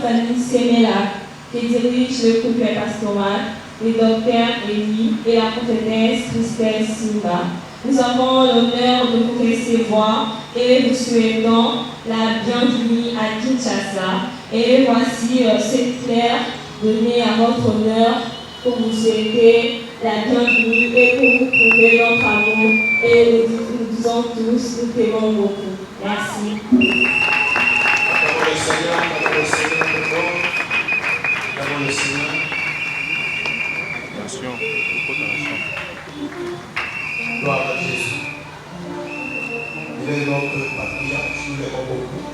Fanny Semela, qui dirige le couple pastoral, le docteur Elie et la prophétesse Christelle Simba. Nous avons l'honneur de vous recevoir et vous souhaitons la bienvenue à Kinshasa. Et voici cette fleur donnée à votre honneur pour vous souhaiter la bienvenue et pour vous prouver notre amour. Et nous disons tous, nous t'aimons beaucoup. Merci. Acclamons le Seigneur, acclamons le Seigneur, acclamons le Seigneur. Attention, attention. Gloire à Jésus. Il est notre patriarche, nous l'aimons beaucoup.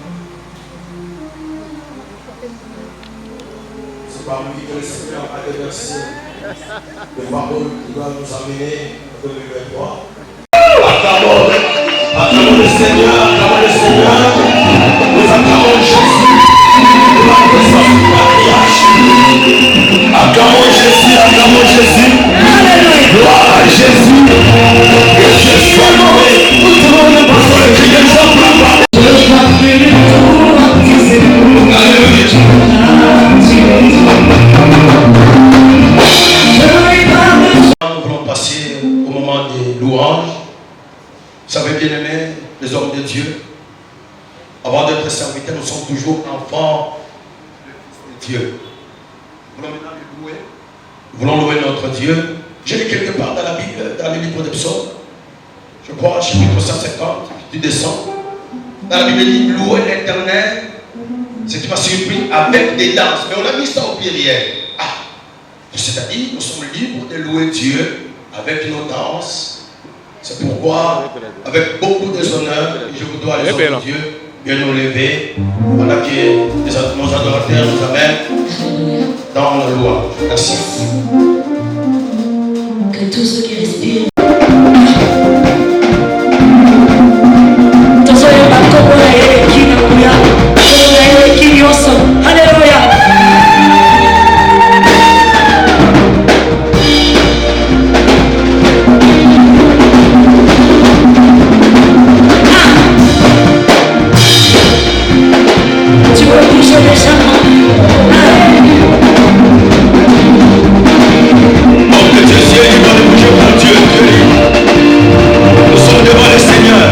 C'est par lui que le Seigneur a déversé les paroles qui doivent nous amener en 2023. Acclamons le Seigneur, acclamons le Seigneur. Nous acclamons Jésus, nous l'apprécions du patriarche. Acclamons Jésus, acclamons Jésus. Gloire à Jésus. Que Dieu soit loué. Parce que le cri des gens là-bas. Nous voulons passer au moment des louanges. Vous savez, bien aimés, les hommes de Dieu, avant d'être serviteurs, nous sommes toujours enfants de Dieu. Nous voulons maintenant le louer. Nous voulons louer notre Dieu. J'ai lu quelque part dans la Bible, dans le livre des psaumes, je crois, chapitre 150, tu descends. Dans la Bible, il dit louer l'Éternel, ce qui m'a surpris, avec des danses. Mais on a mis ça au pluriel. Ah, c'est-à-dire, nous sommes libres de louer Dieu avec nos danses. C'est pourquoi, avec beaucoup de honneur, je vous dois les hommes de Dieu, bien nous lever, pendant que nos adorateurs nous amènent dans la loi. Merci. Que tous ceux qui respirent. Tu veux bouger les gens. Nous sommes devant le Seigneur.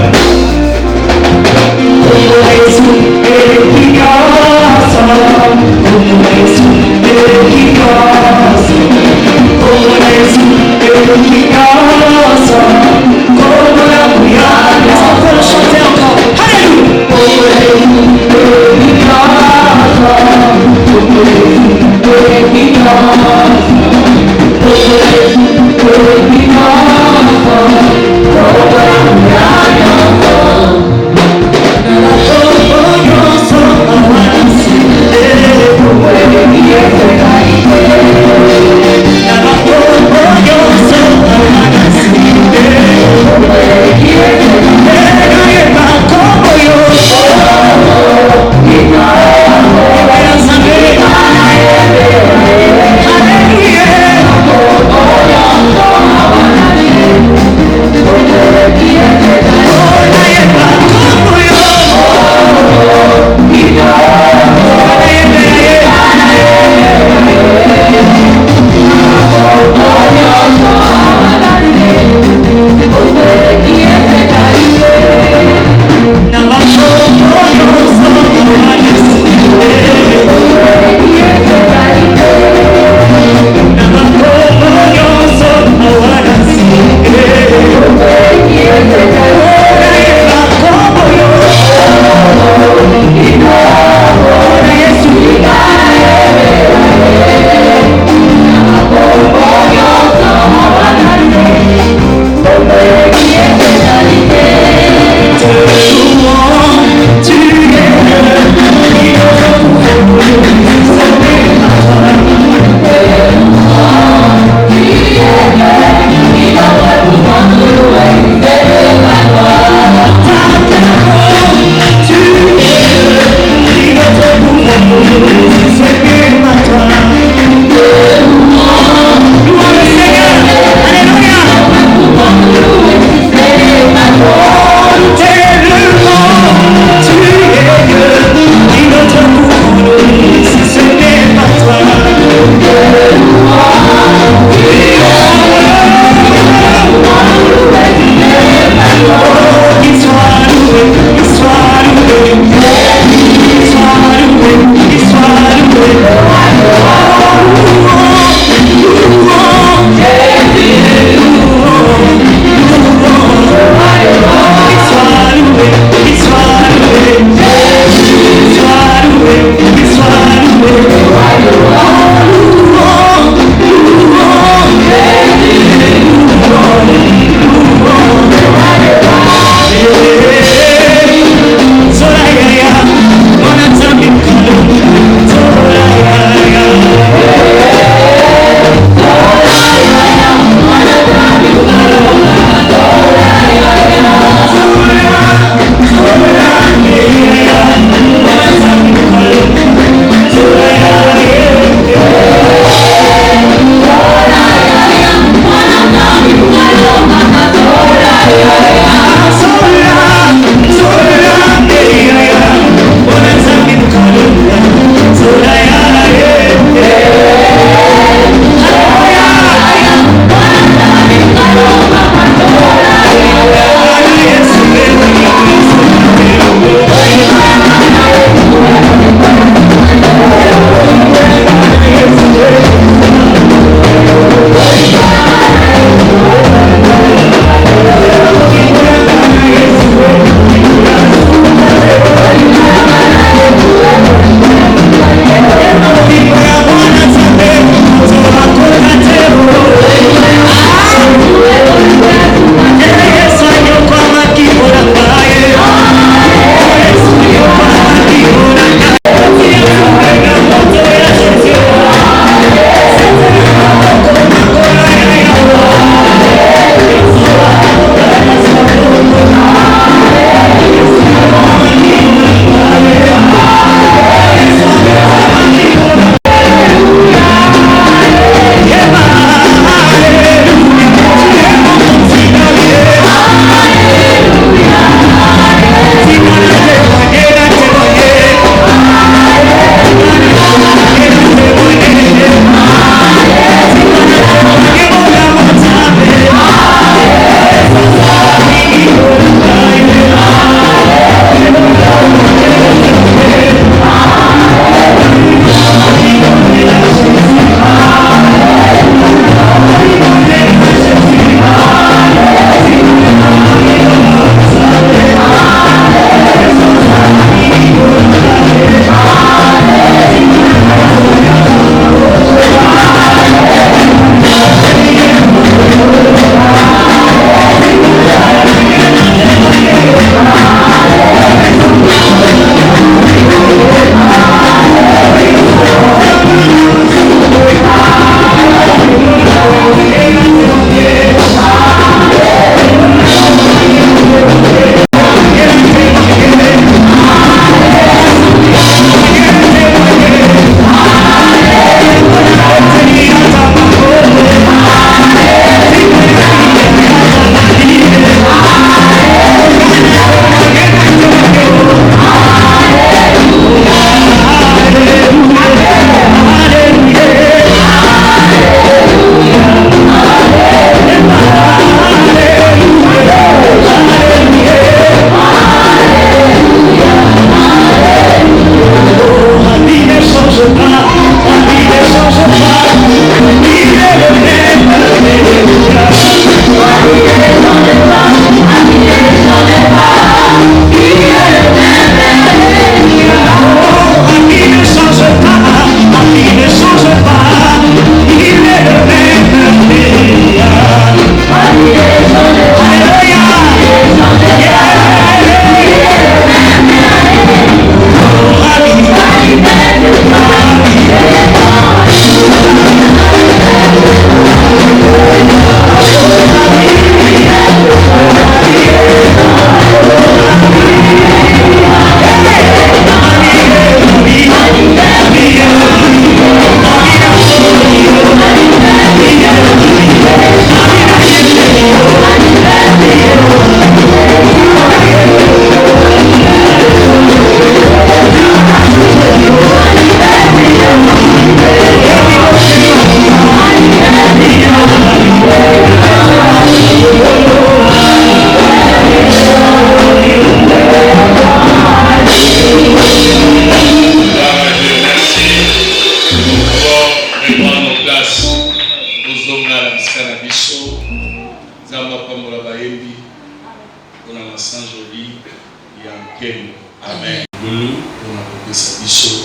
Amen. Nous, on a compris sa mission,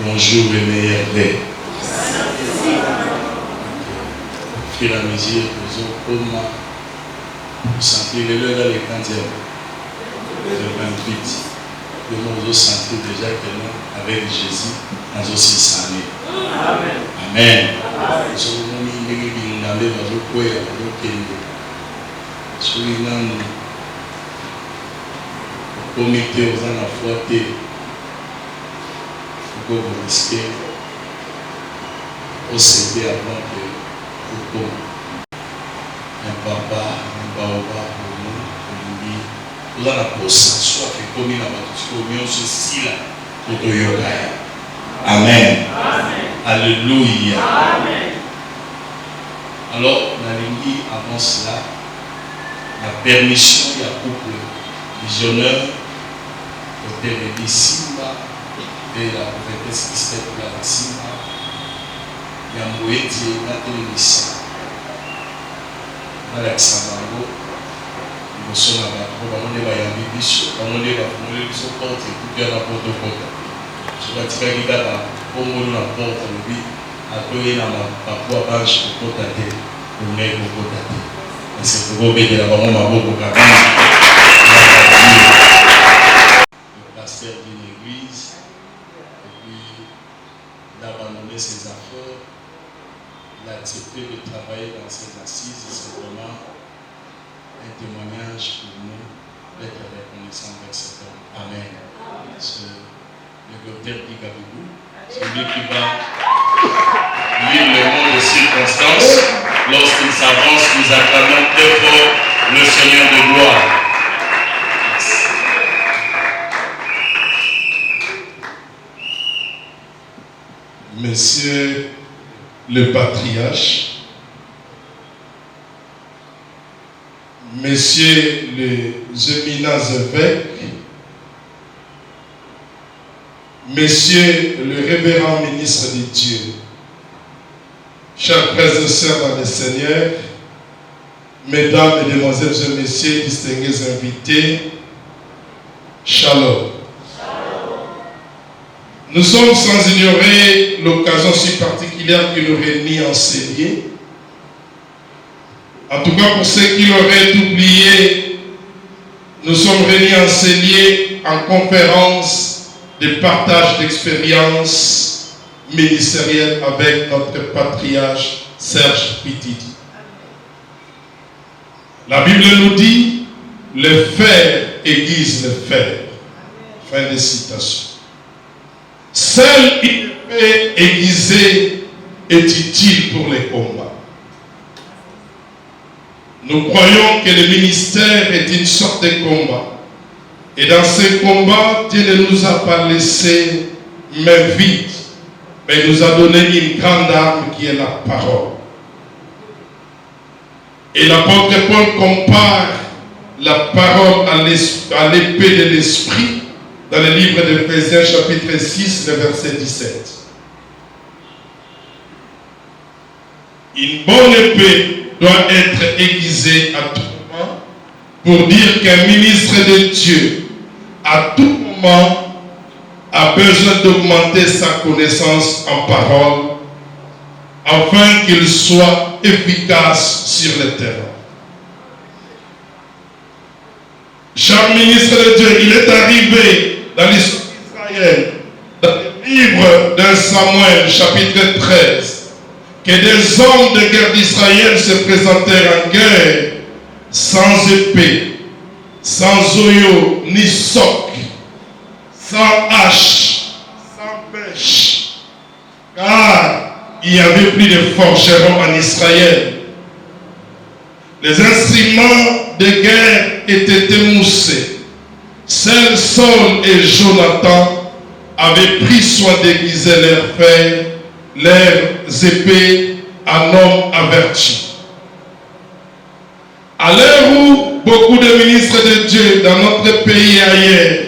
bonjour et meilleur veille. Au fur et à mesure, nous avons senti les leurs dans les candiens. Le 28. Nous avons senti déjà que nous, avec Jésus, nous avons aussi sané. Amen. Amen. Nous avons mis les gens dans les comité aux gens à frotter, pour vous risquer, pour céder avant que vous un papa, un baoba, vous allez pour s'asseoir et commis la bataille, ceci là, pour te yoga. Amen. Alléluia. Amen. Alors, la ligne avant cela, la permission il y a couple visionnaire. Côté de Simba et la prophétesse qui s'est pour la Simba, il y a Moïti, la télévision. Dans l'Axamango, nous sommes là-bas, on est à Bibicho, on est à Bibicho, porte et tout bien à porte-porte. Je vais dire qu'il y a la porte, lui, à toi et à ma papa, banche, pour porte à terre, pour mettre au porte à terre. Et c'est pour vous aider là-bas, on m'a beaucoup à pasteur d'une église, et puis d'abandonner ses affaires, il a accepté de travailler dans ses assises, c'est vraiment un témoignage pour nous d'être reconnaissant avec cet homme. Amen. C'est le docteur Digabou, celui qui va lire le monde de circonstances. Lorsqu'il s'avance, nous acclamons très fort le Seigneur de gloire. Monsieur le patriarche, Messieurs les éminents évêques, Messieurs le révérend ministre de Dieu, chers frères et sœurs dans le Seigneur, Mesdames, Mesdemoiselles et Messieurs, distingués invités, Shalom. Nous sommes sans ignorer l'occasion si particulière qui nous réunit en ces lieux. En tout cas, pour ceux qui l'auraient oublié, nous sommes réunis en ces lieux en conférence de partage d'expériences ministérielles avec notre patriarche Serge Pitidi. La Bible nous dit, le fer aiguise le fer. Fin de citation. Seule une épée aiguisée est utile pour les combats. Nous croyons que le ministère est une sorte de combat. Et dans ce combat, Dieu ne nous a pas laissé main vide, mais nous a donné une grande arme qui est la parole. Et l'apôtre Paul compare la parole à l'épée de l'esprit dans le livre d'Éphésiens chapitre 6, le verset 17. Une bonne épée doit être aiguisée à tout moment pour dire qu'un ministre de Dieu, à tout moment, a besoin d'augmenter sa connaissance en parole afin qu'il soit efficace sur le terrain. Cher ministre de Dieu, il est arrivé dans l'histoire d'Israël, dans le livre de Samuel, chapitre 13, que des hommes de guerre d'Israël se présentèrent en guerre sans épée, sans oyo, ni soc, sans hache, sans bêche, car il n'y avait plus de forgerons en Israël. Les instruments de guerre étaient émoussés. Seuls Saul et Jonathan avaient pris soin d'aiguiser leurs fer, leurs épées en homme averti. À l'heure où beaucoup de ministres de Dieu dans notre pays et ailleurs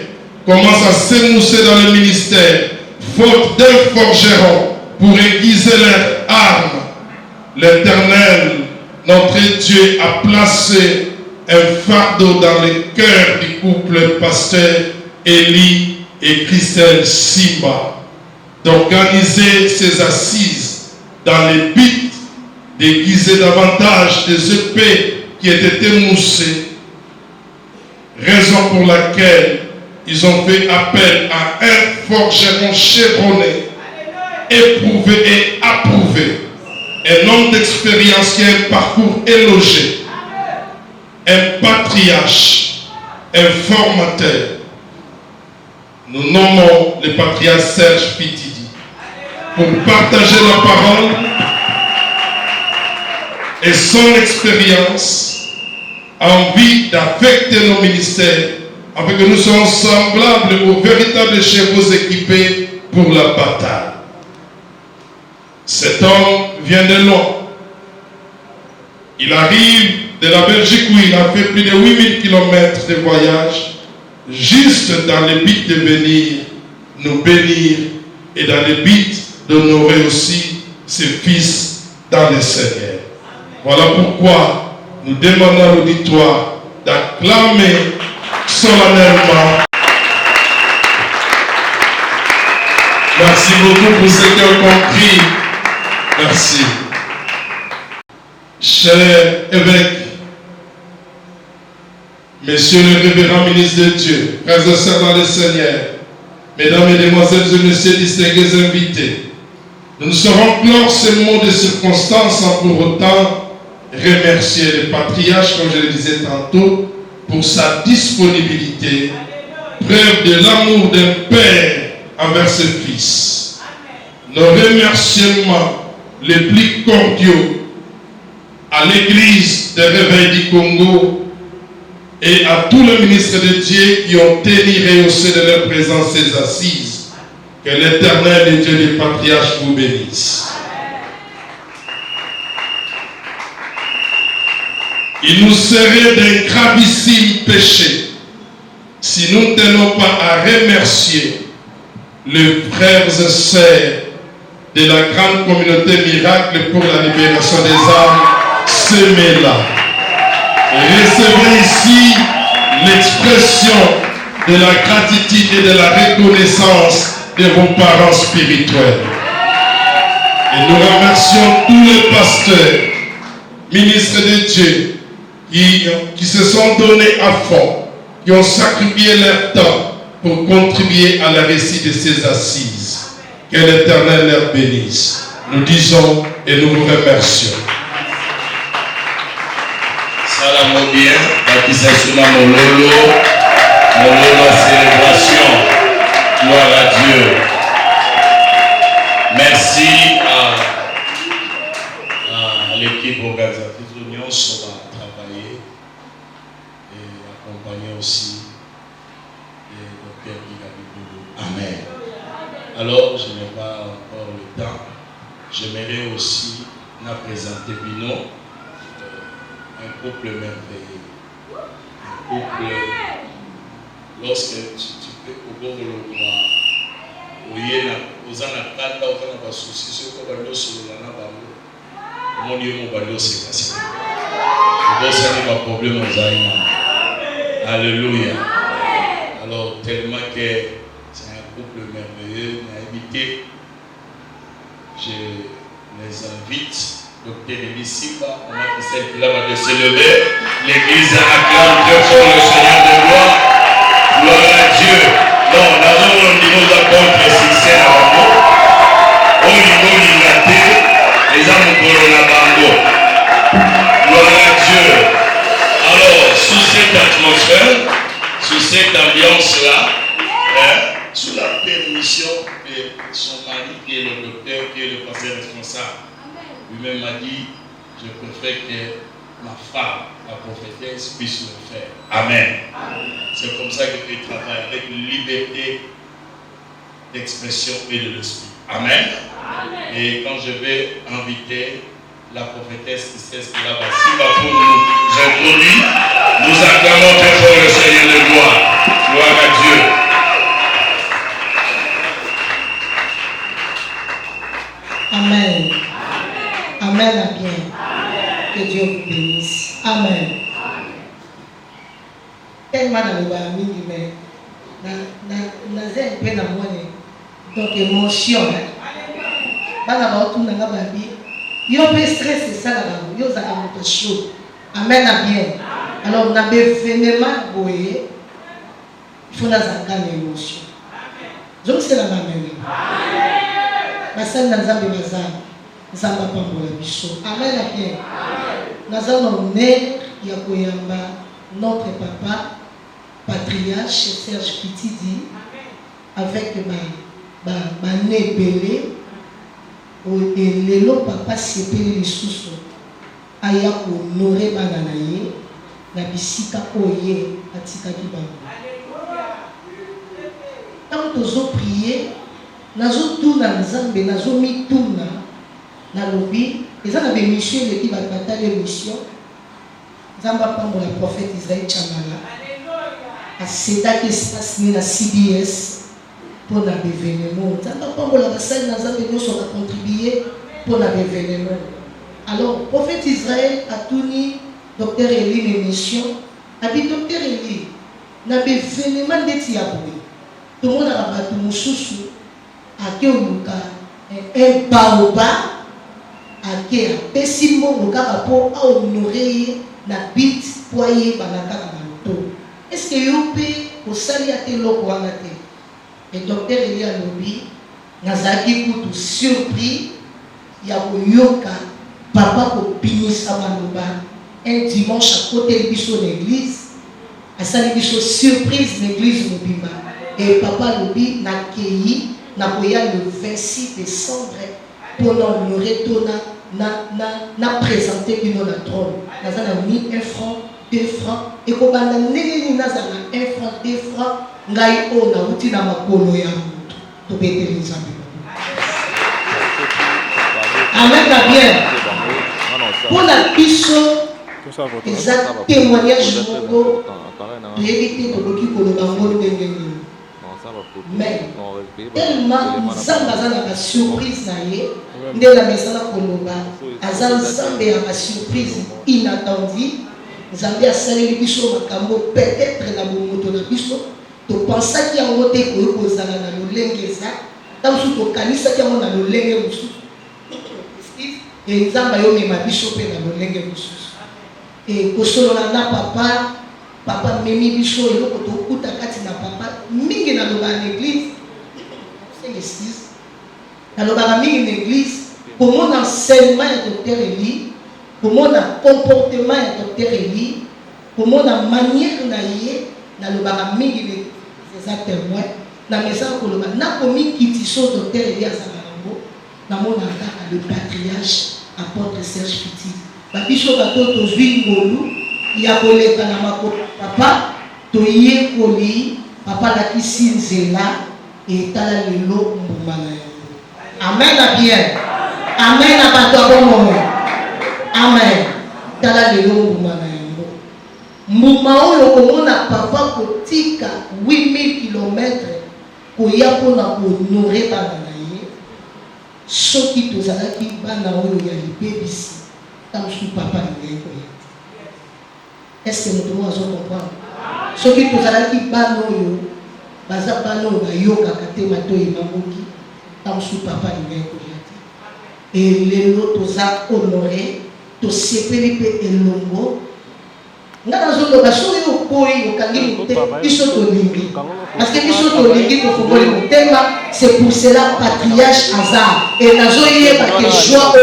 commencent à s'émousser dans le ministère, faute d'un forgeron pour aiguiser leurs armes, l'Éternel, notre Dieu, a placé un fardeau dans le cœur du couple pasteur Élie et Christelle Simba d'organiser ces assises dans le but d'aiguiser davantage des épées qui étaient émoussées, raison pour laquelle ils ont fait appel à un forgeron chevronné, éprouvé et approuvé, un homme d'expérience qui a un parcours élogé, un patriarche, un formateur. Nous nommons le patriarche Serge Pitidi pour partager la parole et son expérience en vue d'affecter nos ministères afin que nous soyons semblables aux véritables chevaux équipés pour la bataille. Cet homme vient de loin. Il arrive de la Belgique où il a fait plus de 8000 km de voyage juste dans le but de venir nous bénir et dans le but d'honorer aussi ses fils dans le Seigneur. Voilà pourquoi nous demandons à l'auditoire d'acclamer solennellement. Merci beaucoup pour ceux qui ont compris. Merci. Cher évêque, Messieurs les révérends ministres de Dieu, frères et sœurs dans le Seigneur, mesdames, mesdemoiselles et messieurs distingués invités, nous ne saurons clore ces mots de circonstance sans pour autant remercier le patriarche, comme je le disais tantôt, pour sa disponibilité, preuve de l'amour d'un père envers ses fils. Nos remerciements les plus cordiaux à l'Église des Réveils du Congo et à tous les ministres de Dieu qui ont tenu rehaussé de leur présence ces assises. Que l'Éternel et Dieu des patriarches vous bénisse. Il nous serait d'un gravissime péché si nous ne tenons pas à remercier les frères et sœurs de la grande communauté miracle pour la libération des âmes semées là. Recevez ici l'expression de la gratitude et de la reconnaissance de vos parents spirituels. Et nous remercions tous les pasteurs, ministres de Dieu, qui se sont donnés à fond, qui ont sacrifié leur temps pour contribuer à la réussite de ces assises. Que l'Éternel leur bénisse. Nous disons et nous vous remercions. Salam bien, baptisation Mololo, Mololo célébration, gloire à Dieu. Merci à l'équipe organisatrice de l'Union sur à travailler et accompagner aussi le docteur Guigabibou. Amen. Alors, je n'ai pas encore le temps. J'aimerais aussi nous présenter Bino. Un couple merveilleux. Un couple, lorsque tu peux au bon le voir, aux anakanda, aux anabasoucis, ceux qui ont sur le lanabamo, mon Dieu, mon balio, c'est cassé. Le boss a pas de problème aux aïnas. Alléluia. Alors, tellement que c'est un couple merveilleux, on a invité, je les invite. Docteur Élie Simba, on a celle qui va se lever. L'église acclame Dieu pour le Seigneur de gloire. Gloire à Dieu. Non, nous avons un niveau d'apport succès à Bango. Au niveau d'Ingaté, les âmes Corona Bango. Gloire à Dieu. Alors, sous cette atmosphère, sous cette ambiance-là, sous la permission de son mari qui est le docteur, qui est le pasteur responsable, lui-même m'a dit, je préfère que ma femme, la prophétesse, puisse le faire. Amen. C'est comme ça que je travaille, avec liberté d'expression et de l'esprit. Amen. Et quand je vais inviter la prophétesse qui sait ce qu'il a passé, pour nous introduire, nous acclamons très fort le Seigneur de gloire. Gloire à Dieu. Amen. Amen à bien. Que Dieu vous bénisse. Amen. tellement dans le mingi, mais naza un peu dans moi. Donc émotion. Bana ba otu nanga babi. Yo pe stress c'est ça là-bas. Yo za amoto chaud. Amen à bien. Alors on a événement boye. Il faut naza une émotion. Donc c'est la même. Basal nazambe bazam. Zamba pambola biso. Amen à bien. Naza honneur ya koyamba notre papa patriarche Serge Pitidi avec ma nebele et lelo papa sepeli lisusu aya honorer bana na ye na bisika oye atikaki bango. Tant tozo prier nazo tuna nzambe nazo mituna na lobi eza na bémission leki batali mission nzamba pambo la prophète Israël Chamala asedaki espace ni na CBS pour la événement. Nzamba pambo la basali na nzambe nyonso ba contribuer pour la événement. Alors prophète Israël a tuni docteur Eli l'émission abi docteur Eli na événement ndeti ya boye tout le monde a battu mususu ake oluka un baoba ake apesi mbongo kaka mpo ahonorer na bit po ayebana kaka na moto. Est-ce que yo mpe osali ate eloko wana te? Et docteur Eli alobi nazalaki kutu surpris ya koyoka papa kobimisa maloba un dimanche à côté de biso l'église asali biso surprise l'église mobimba. Et papa alobi nakei nakoya le 26 décembre pour honorer tona na présenter bino na trône. Nazana mis 1 franc, 2 francs et kobanda ndenge nazana 1 franc, 2 francs ngai o na uti na makolo ya mutu to beteli nzambe. Amen à bien. Pour la biso exact témoignage moko to éviter de bloquer pour le bango ndenge. Mais tellement nzambe aza na surprise na ye nde na mesala koloba aza nzambe ya surprise inattendue. Nzambe asaleli biso makambo peut-être na bomoto na biso topensaki yango te koyo kozala na lolenge eza ntango tokanisaki yango na lolenge mosusu e nzambe ayomema biso mpe na lolenge mosusu e kosolola na papa memi biso eloko tokuta kati na papa mingi naloba na église nalobaka mingi na église komona enseignement ya docteur Eli, komona comportement ya docteur Eli, komona manière na ye nalobaka mingi na eza témoin na mesala koloba nakomikitiso docteur Eli azala yango namona kaka le patriarche apôtre Serge Pitidi babiso bato tozwi ngolu ya koleka na makolo papa toyekoli papa lakisi nzela etala lelo mbuma na yango. Amen à bien. Amen à bato a bon moment. Amen. Tala lelo mbuma na yango. Mbuma oyo komona papa kotika 8000 km koya mpona kohonorer bana na ye soki tozalaki bana oyo ya libebisi tamosusu papa lingai koya. Est-ce que nous devons comprendre? Ce qui nous a dit, Bano, Baza Bano, Bayoka, Kate, Mato et Mamoki, Tamsou Papa, et les autres ont honoré, to sepelipe et longo. Parce que c'est pour cela patriarche hasard et nazoye parce que joie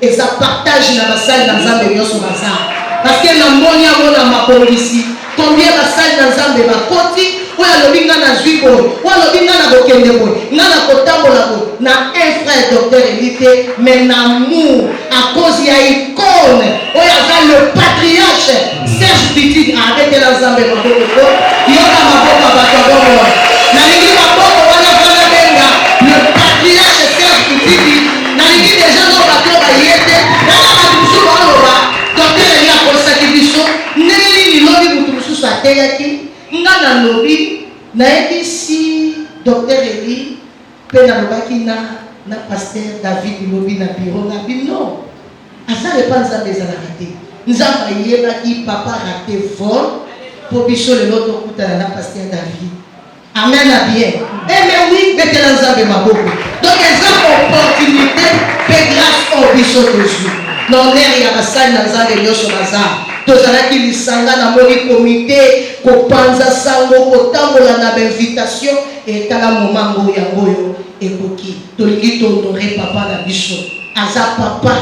et ça partage dans la salle dans un million sur hasard parce que la monia mona mapolisi combien la salle dans un de ma côté ou la lobinga na juivo ou la lobinga na bokende boy na na kotambola boy na un frère docteur Elite mais l'amour à cause ya icône ou ya le patriarche Serge Pitidi avec la zambe maboko yoka maboko batabo na lingi maboko wana bana benga le patriarche Serge Pitidi na lingi déjà no bato ba yete na na biso ba docteur Eli akosaki biso ndenge ni lobi mutu mususu ateyaki nga na lobi nayebisi docteur Eli mpe nalobaki na pasteur David lobi na bureau na bino aza repa nzambe ezalaka te nzambe ayebaki papa rate vol pour bicho le lot okutana na pasteur David. Amen à bien. Eh mais oui, mettez la nzambe maboko. Donc les opportunités fait grâce au bicho toujours. L'honneur ya basali na nzambe nyonso bazar. Tozalaki lisanga na moni comité kopanza sango kotambola na invitation et tala momango ya ngoyo ekoki. Tolingi honorer papa na bicho. Aza papa,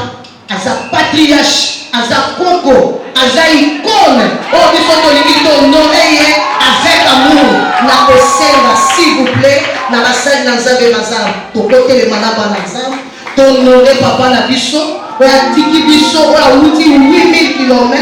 aza patriarche, aza koko, aza icône. Oh biso tolingi honorer avec amour. Na kosenga s'il vous plaît na basali na nzambe bazar. Tokotelema na bana nzambe. Honorer papa na bicho. Tiki biso oya uti 8000 km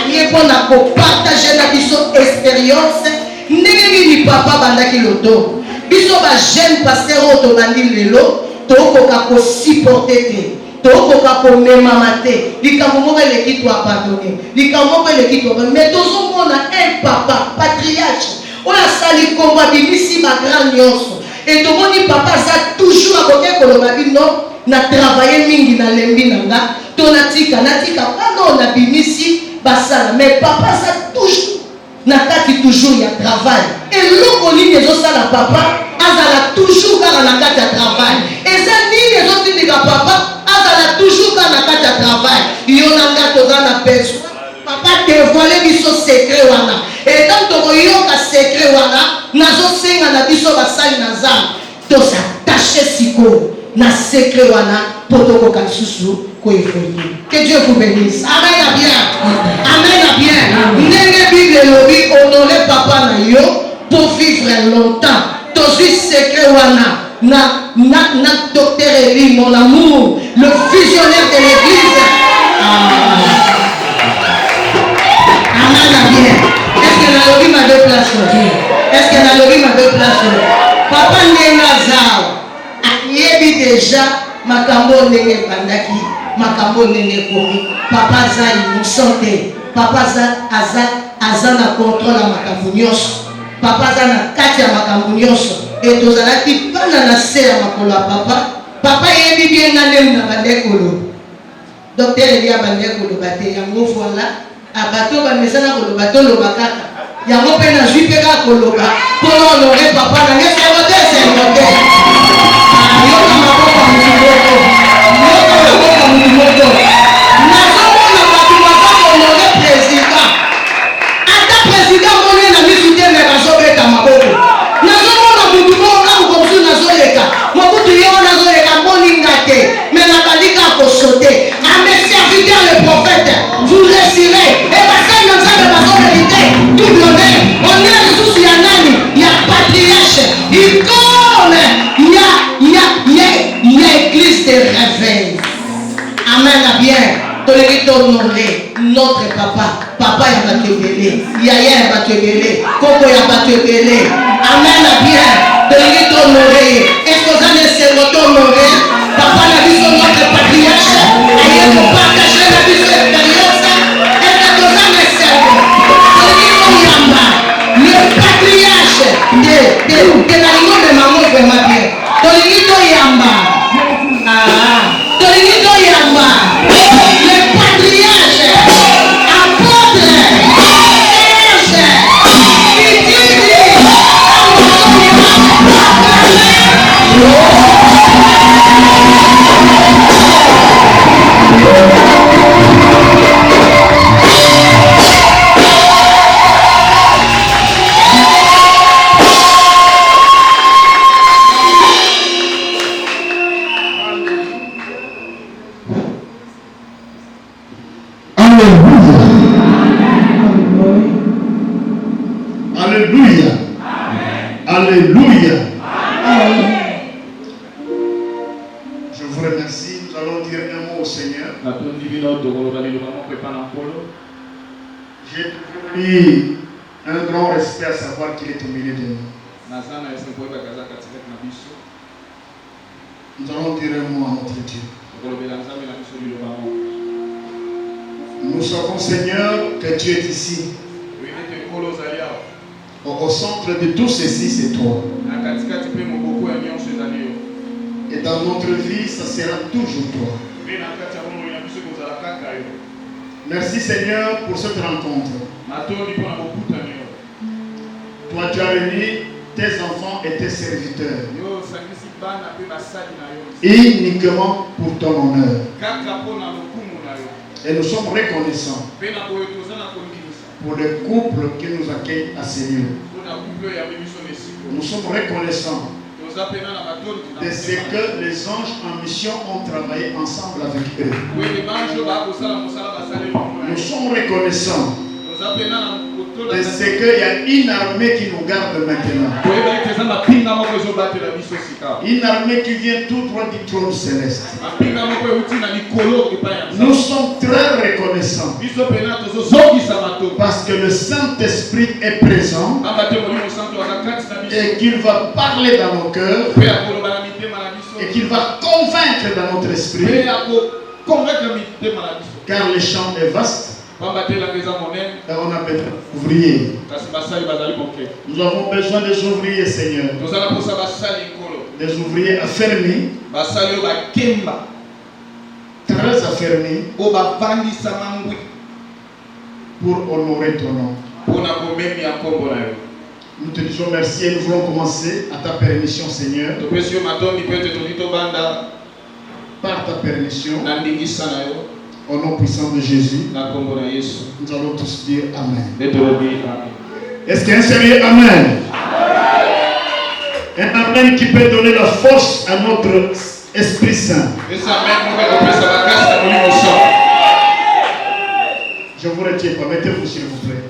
aye mpona kopartage na biso expérience ndenge nini papa bandaki loto biso bajeune paster oyo tobandi lelo tokoka kosupporte te tokoka komemama te likambo moko eleki toabandone likambo moko eleki toabandone mais tozomona un papa patriarche oyo asali kombo abimisi bagrand nyonso et tomoni papa aza toujours akoki koloba bino na travailler mingi na lembi nanga to natika pano na bimisi basala mais papa ça toujours na kati toujours ya travail et loko nini ezosala papa azala toujours kaka na kati ya travail eza nini ezotindika papa azala toujours kaka na kati ya travail yo nanga toza na besoin papa dévoile biso secret wana et tant tokoyoka secret wana nazosenga na biso basali na nzambe tosattache sikoyo na secret wana potokoka lisusu koevolue. Que Dieu vous bénisse. Amen à bien. Amen à bien. Ndenge Bible elobi honorer papa na yo pour vivre longtemps. Tozwi secret wana na docteur Eli mon amour, le visionnaire de l'église. Amen à bien. Est-ce que la lobby m'a deux places? Est-ce que la lobby m'a deux places? Papa Nenazao. Yebi déjà makambo ndenge bandaki makambo ndenge komi papa aza innocente papa aza na contrôle ya makambo nyonso papa aza na kati ya makambo nyonso et tozalaki bana na se ya makolo ya papa yebi bien nga ndenge na bandekolo docteur ebi ya bandekolo bate yango voila abato bamesana koloba toloba kaka yango mpe nazwi mpe kaka koloba mpo honore papa nange servote yoka maboko mutu moko nazomona bato baza honore président ata président moni na misu te me bazobeta maboko nazomona mutu moko kamuko mosu nazoleka mokutu yo nazoleka moninga te me nabandika kosote ame serviteur le prophète vous réussirez et basali na nzambe bazomérite double honneur honneur lisusu ya nani ya patriarche icône il y a église de réveil. Amen à bien. Tolingi honorer notre papa ya batebele, yaya ya batebele, koko ya batebele. Amen à bien. Tolingi honorer. Est-ce que vous allez se honorer? Papa na biso notre patriarche, aye ko partager na biso expérience. Est-ce que vous allez servir? Tolingi yamba. Le patriarche de la ligne de maman vraiment bien. Tolingi yamba. Tolingi yamba. Le patriarche, apôtre, ange, Alléluia. Alléluia. Je vous remercie. Nous allons dire un mot au Seigneur. J'ai toujours un grand respect à savoir qu'il est au milieu de nous. Nous allons dire un mot à notre Dieu. Nous savons, Seigneur, que tu es ici. Au centre de tout ceci, c'est toi. Et dans notre vie, ça sera toujours toi. Merci Seigneur pour cette rencontre. Toi, tu as réuni tes enfants et tes serviteurs uniquement pour ton honneur. Et nous sommes reconnaissants pour les couples qui nous accueillent à ces lieux. Nous sommes reconnaissants de ce que les anges en mission ont travaillé ensemble avec eux. Nous sommes reconnaissants de ce qu'il y a une armée qui nous garde maintenant. Une armée qui vient tout droit du trône céleste. Nous sommes très reconnaissants parce que le Saint-Esprit est présent et qu'il va parler dans nos cœurs et qu'il va convaincre dans notre esprit, car le champ est vaste. Et on a besoin d'ouvriers. Nous avons besoin des ouvriers, Seigneur. Des ouvriers affermis, très affermis, pour honorer ton nom. Nous te disons merci et nous voulons commencer à ta permission, Seigneur. Par ta permission, au nom puissant de Jésus, nous allons tous dire Amen. Est-ce qu'il y a un sérieux Amen? Un Amen qui peut donner la force à notre Esprit Saint. Je vous retiens pas, mettez-vous s'il vous plaît.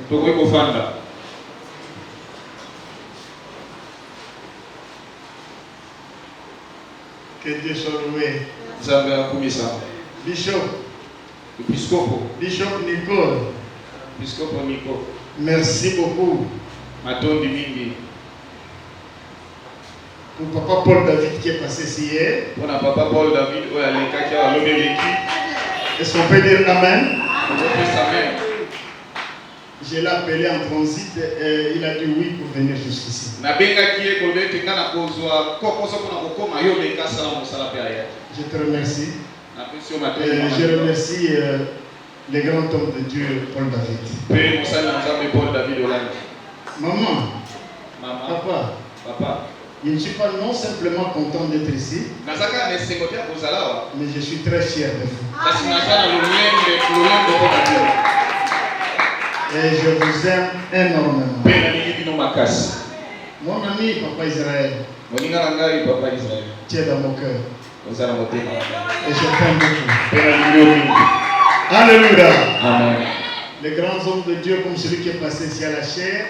Que Dieu soit loué. Bishop Nicole. Merci beaucoup. Pour Papa Paul David qui est passé ici hier. Est-ce qu'on peut dire Amen? Je l'ai appelé en transit et il a dit oui pour venir jusqu'ici. Je te remercie. Je remercie les grands hommes de Dieu, Paul David. Maman, papa, je ne suis pas non simplement content d'être ici, mais je suis très fier de vous. Et je vous aime énormément. Mon ami, Papa Israël, tu es dans mon cœur. Et je t'aime beaucoup. Alléluia. Amen. Les grands hommes de Dieu comme celui qui est passé ici à la chair.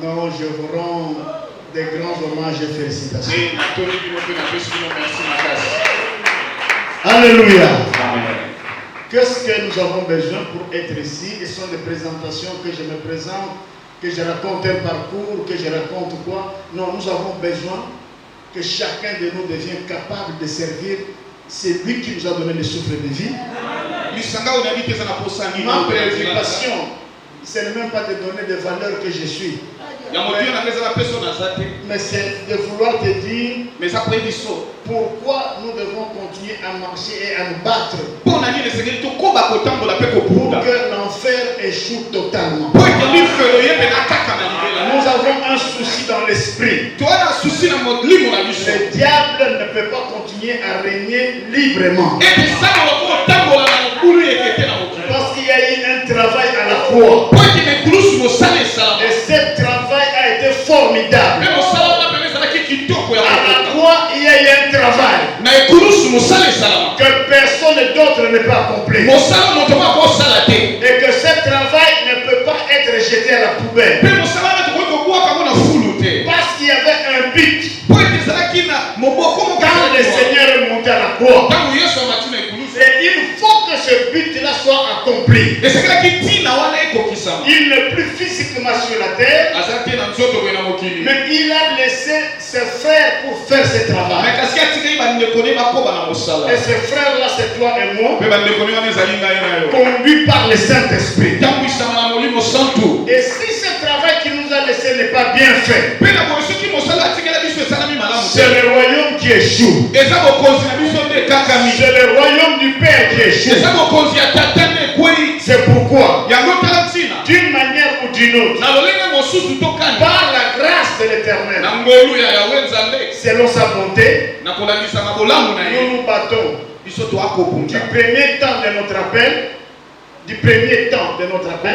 Non, je vous rends des grands hommages et félicitations. Alléluia. Amen. Qu'est-ce que nous avons besoin pour être ici? Ce sont des présentations que je me présente, que je raconte un parcours, que je raconte quoi? Non, nous avons besoin que chacun de nous devienne capable de servir celui qui nous a donné le souffle de vie. Ma préoccupation, ce n'est même pas de donner des valeurs que je suis, mais c'est de vouloir te dire pourquoi nous devons continuer à marcher et à nous battre pour que l'enfer échoue totalement. Nous avons un souci dans l'esprit. Le diable ne peut pas continuer à régner librement. Parce qu'il y a eu un travail à la croix. Et ce travail a été formidable. À la croix, il y a eu un travail que personne d'autre ne peut accomplir. Et que ce travail ne peut pas être jeté à la poubelle. Parce qu'il y avait un but. Quand le Seigneur est monté à la croix, et il faut que ce but-là soit accompli. Il n'est plus physiquement sur la terre, mais il a laissé ses frères pour faire ce travail. Et ces frères-là, c'est toi et moi, conduits par le Saint-Esprit. Et si ce travail qu'il nous a laissé n'est pas bien fait, c'est le royaume qui échoue. C'est le royaume du Père qui échoue. C'est pourquoi, d'une manière ou selon sa bonté, nous nous battons du premier temps de notre appel,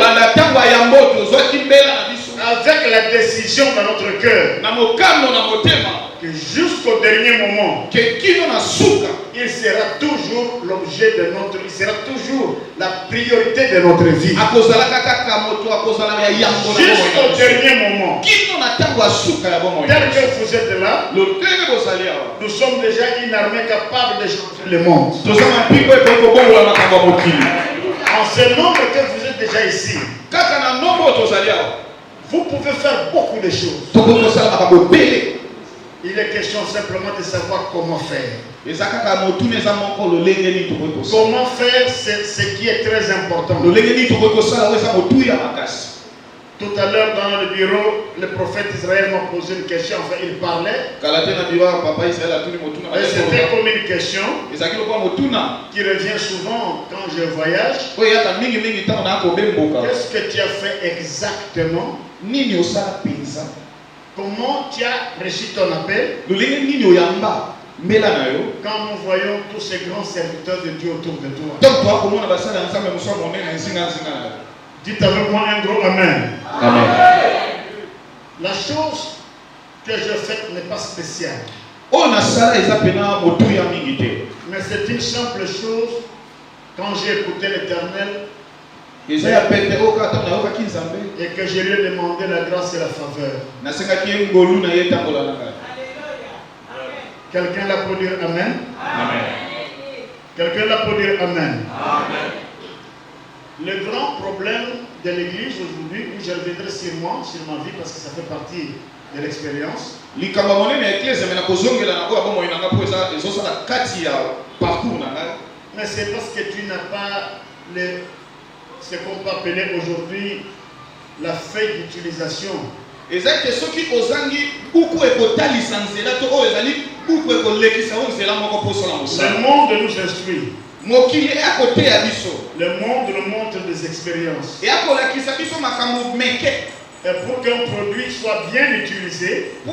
avec la décision dans notre cœur, que jusqu'au dernier moment, il sera toujours l'objet de notre, il sera toujours la priorité de notre vie. Jusqu'au dernier moment, tel que vous êtes là, nous sommes déjà une armée capable de changer le monde. En ce nombre que vous êtes déjà ici, vous pouvez faire beaucoup de choses. Il est question simplement de savoir comment faire. Comment faire, c'est ce qui est très important. Tout à l'heure dans le bureau, le prophète Israël m'a posé une question, enfin il parlait. Et c'était comme une question qui revient souvent quand je voyage. Qu'est-ce que tu as fait exactement? Comment tu as reçu ton appel? Quand nous voyons tous ces grands serviteurs de Dieu autour de toi. Dites avec moi un gros amen. Amen. La chose que je fais n'est pas spéciale. Mais c'est une simple chose. Quand j'ai écouté l'Éternel et que je lui ai demandé la grâce et la faveur. Quelqu'un là pour dire amen? Amen. Quelqu'un là pour dire amen? Amen. Le grand problème de l'église aujourd'hui, où je reviendrai sur moi, sur ma vie, parce que ça fait partie de l'expérience. Mais c'est parce que tu n'as pas ce qu'on peut appeler aujourd'hui la feuille d'utilisation. Le monde nous instruit. Le monde nous montre des expériences. Et pour qu'un produit soit bien utilisé, il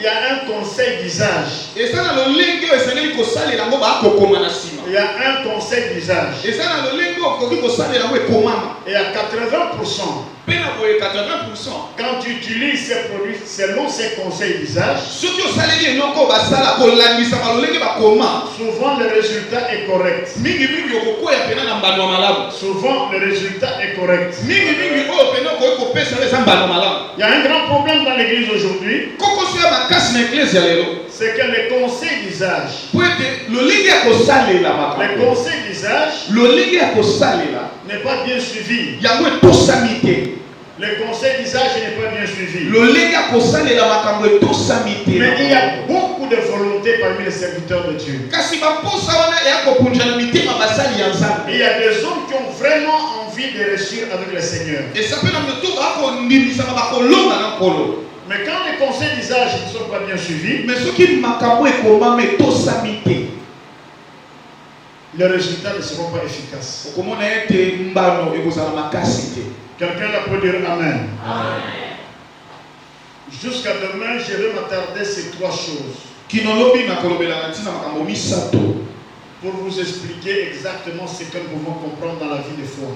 y a un conseil d'usage. Il y a un conseil d'usage. Et à 80%, quand tu utilises ces produits selon ces conseils d'usage, souvent le résultat est correct. Souvent le résultat est correct. Il y a un grand problème dans l'église aujourd'hui. C'est que les conseils d'usage, n'est pas bien suivi. Le conseil d'usage n'est pas bien suivi. Mais il y a beaucoup de volonté parmi les serviteurs de Dieu. Il y a des hommes qui ont vraiment envie de réussir avec le Seigneur. Mais quand les conseils d'usage ne sont pas bien suivis, les résultats ne seront pas efficaces. Quelqu'un là peut dire amen. Amen. Jusqu'à demain, je vais m'attarder sur trois choses. Pour vous expliquer exactement ce que nous pouvons comprendre dans la vie de foi.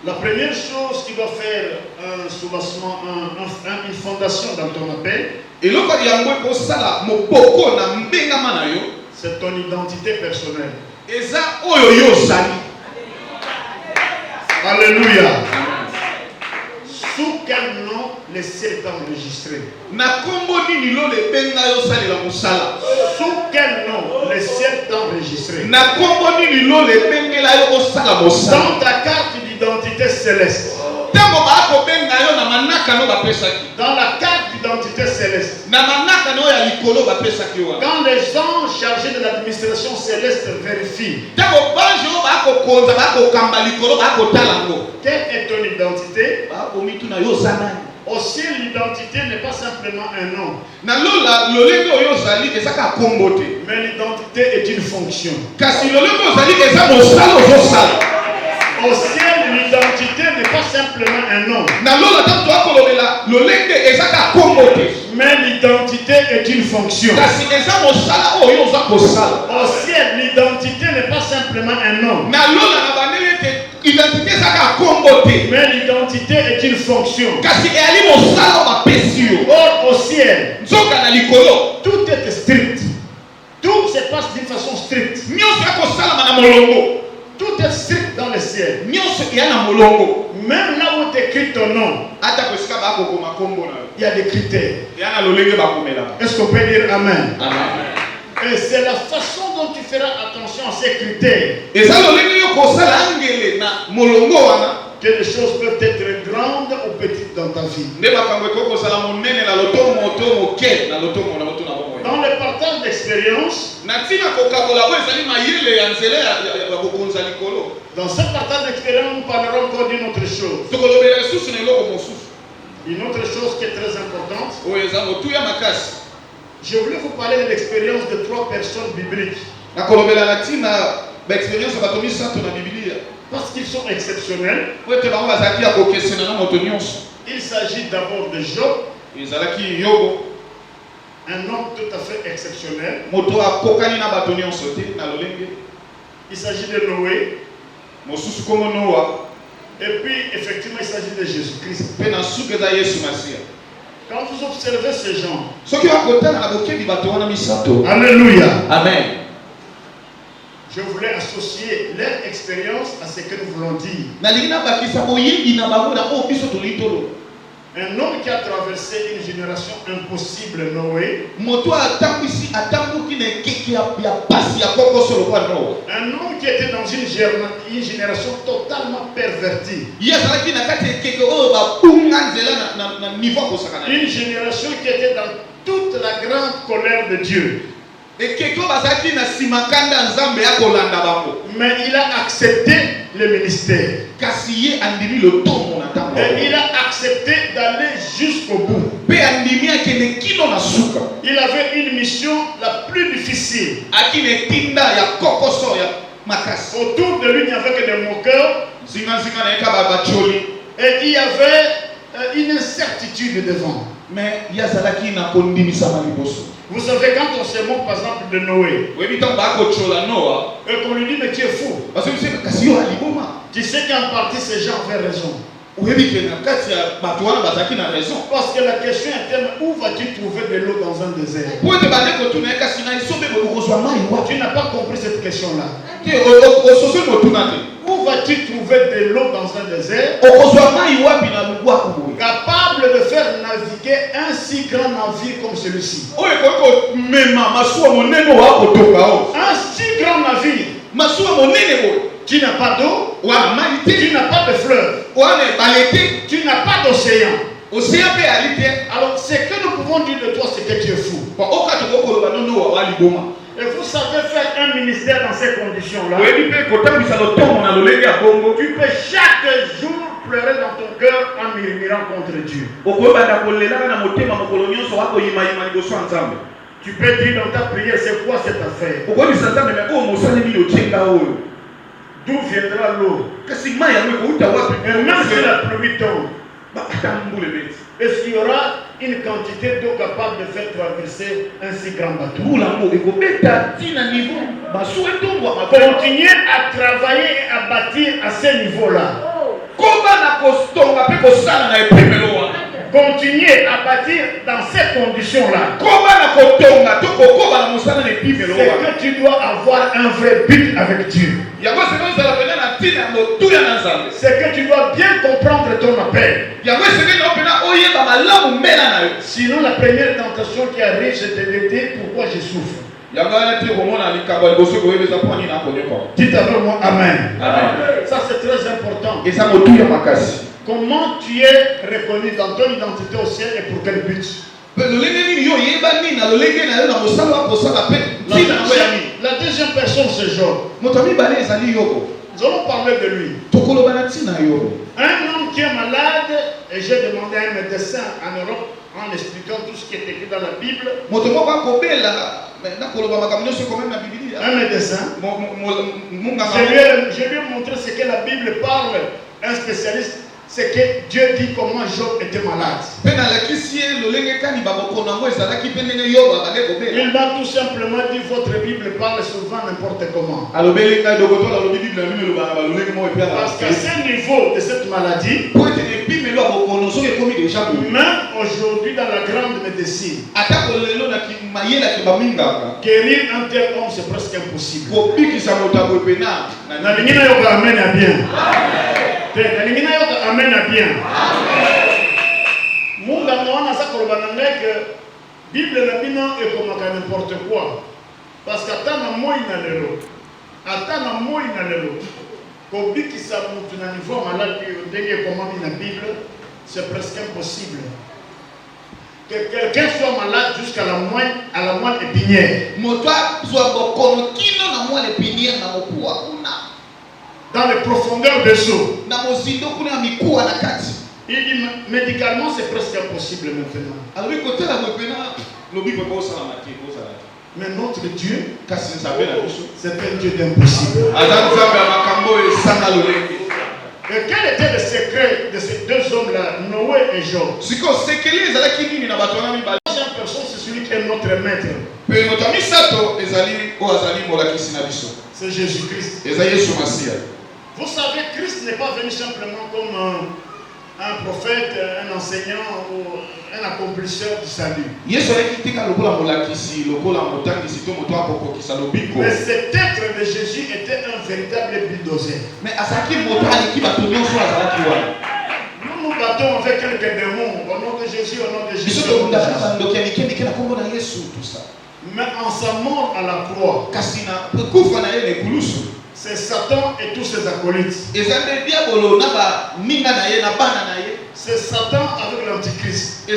La première chose qui va faire un soubassement, une fondation dans ton appel, c'est ton identité personnelle. Alléluia. Sous quel nom les ciels sont enregistrés? Sous quel nom les ciels sont enregistrés? Dans ta carte d'identité céleste. Dans la carte d'identité céleste. Quand les anges chargés de l'administration céleste vérifient quelle est ton identité, au ciel l'identité n'est pas simplement un nom, mais l'identité est une fonction. Au ciel pas simplement un nom. Mais l'identité est une fonction. Au ciel, l'identité n'est pas simplement un nom. Mais l'identité est une fonction. Or, au ciel, tout est strict. Tout se passe d'une façon stricte. Tout est strict dans le ciel. Même là où tu écris ton nom, il y a des critères. Est-ce qu'on peut dire Amen? Et c'est la façon dont tu feras attention à ces critères que les choses peuvent être grandes ou petites dans ta vie. Dans le partage d'expérience, dans ce partage d'expérience, nous parlerons encore d'une autre chose. Une autre chose qui est très importante. Je voulais vous parler de l'expérience de 3 personnes bibliques. Parce qu'ils sont exceptionnels. Il s'agit d'abord de Job, un homme tout à fait exceptionnel. Il s'agit de Noé. Et puis, effectivement, il s'agit de Jésus-Christ. Quand vous observez ces gens, alléluia, amen. Je voulais associer leur expérience à ce que nous voulons dire. Un homme qui a traversé une génération impossible, Noé. Un homme qui était dans une génération totalement pervertie. Une génération qui était dans toute la grande colère de Dieu. Mais il a accepté le ministère. Et il a accepté d'aller jusqu'au bout. Il avait une mission la plus difficile. Autour de lui, il n'y avait que des moqueurs. Et il y avait une incertitude devant. Vous savez, quand on se moque par exemple de Noé, et qu'on lui dit mais tu es fou, tu sais qu'en partie ces gens avaient raison. Parce que la question était où vas-tu trouver de l'eau dans un désert? Tu n'as pas compris cette question-là. Où vas-tu trouver de l'eau dans un désert capable de faire naviguer un si grand navire comme celui-ci? Un si grand navire. Tu n'as pas d'eau, tu n'as pas de fleuve, tu n'as pas d'océan. Alors ce que nous pouvons dire de toi, c'est que tu es fou. Et vous savez faire un ministère dans ces conditions-là. Tu peux chaque jour pleurer dans ton cœur en murmurant contre Dieu. Tu peux dire dans ta prière, c'est quoi cette affaire? D'où viendra l'eau? Et même si la pluie tombe, est-ce qu'il y aura une quantité d'eau capable de faire traverser un si grand bateau? Continuez à travailler et à bâtir à ce niveau-là. Continuez à bâtir dans ces conditions-là. C'est que tu dois avoir un vrai but avec Dieu. C'est que tu dois bien comprendre ton appel. Sinon la première tentation qui arrive, c'est de te dire pourquoi je souffre. Dites avec moi Amen. Ça c'est très important. Comment tu es reconnu dans ton identité au ciel et pour quel but? La deuxième personne c'est Job. Nous allons parler de lui. Un homme qui est malade, et j'ai demandé à un médecin en Europe en expliquant tout ce qui est écrit dans la Bible. Un médecin. Je lui ai montré ce que la Bible parle. Un spécialiste, c'est que Dieu dit comment Job était malade. Il m'a tout simplement dit votre Bible parle souvent n'importe comment. Parce qu'à ce niveau de cette maladie, même aujourd'hui dans la grande médecine, guérir un tel homme c'est presque impossible. Amen à bien. Amen à bien. Munga naona ça kolobana que Bible na bino et comme n'importe quoi. Parce qu'atana moi na lelo. Atana moi na lelo. Kobi qui sa mutu na niveau malade ndenge comment na Bible, c'est presque impossible. Que quelqu'un soit malade jusqu'à la moelle épinière. Moto soit bokono kino na moelle épinière na mopua kuna. Dans les profondeurs des eaux. Il dit médicalement c'est presque impossible maintenant. Mais notre Dieu, c'est un Dieu d'impossible. Et quel était le secret de ces deux hommes-là, Noé et Job? La deuxième personne, c'est celui qui est notre maître. C'est Jésus-Christ. Vous savez, Christ n'est pas venu simplement comme un prophète, un enseignant ou un accomplisseur du salut. Mais cet être de Jésus était un véritable bulldozer. Nous nous battons avec quelques démons au nom de Jésus, au nom de Jésus. Mais en sa mort à la croix, c'est Satan et tous ses acolytes. C'est Satan avec l'Antichrist.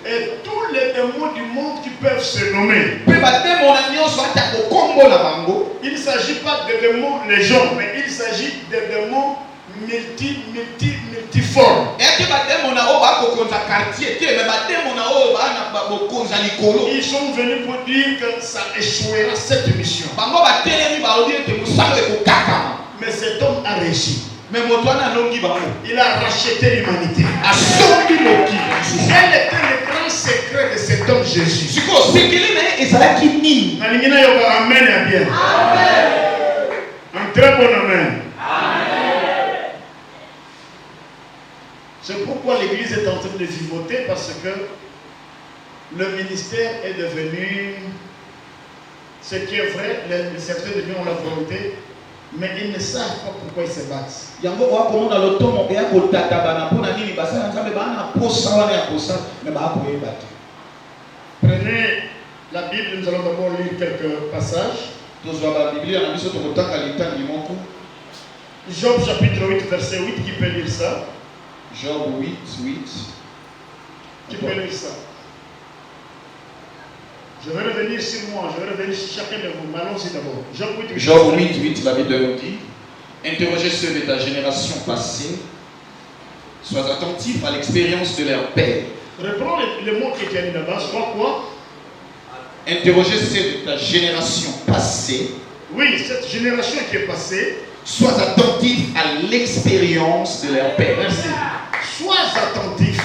Et tous les démons du monde qui peuvent se nommer. Il ne s'agit pas de démons légion, mais il s'agit de démons multiformes. Ils sont venus pour dire que ça échouera cette mission. Mais cet homme a réussi. Il a racheté l'humanité. Quel était le grand secret de cet homme Jésus? Amen à bien. Un très bon amen. C'est pourquoi l'Église est en train de vivoter, parce que le ministère est devenu ce qui est vrai. Les serviteurs de Dieu ont la volonté, mais ils ne savent pas pourquoi ils se battent. Prenez la Bible, nous allons d'abord lire quelques passages. Job chapitre 8, verset 8, qui peut lire ça? Job 8. Qui peut lire ça? Je vais revenir sur moi, je vais revenir sur chacun de vous. Allons-y d'abord. Job 8, la Bible nous dit: interrogez ceux de ta génération passée, sois attentif à l'expérience de leur père. Reprends le mot qui est là-bas, soit quoi? Interrogez ceux de ta génération passée. Oui, cette génération qui est passée. Sois attentif à l'expérience de leur père. Merci. Sois attentif.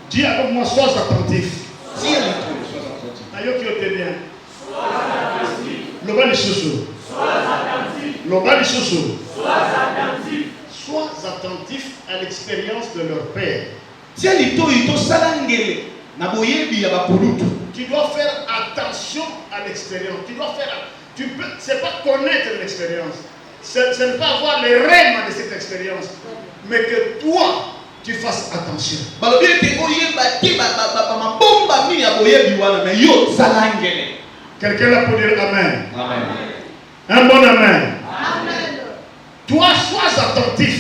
Dis avec moi, sois attentif. Sois attentif. Ayo qui était bien. Sois attentif. Loba les chouchous. Sois attentif. Loba les chouchous. Sois attentif. Sois attentif à l'expérience de leur père. Tu dois faire attention à l'expérience. C'est pas connaître l'expérience. Ce n'est pas avoir les rênes de cette expérience. Mais que toi, tu fasses attention. Quelqu'un là pour dire Amen. Amen. Un bon Amen. Amen. Toi, sois attentif.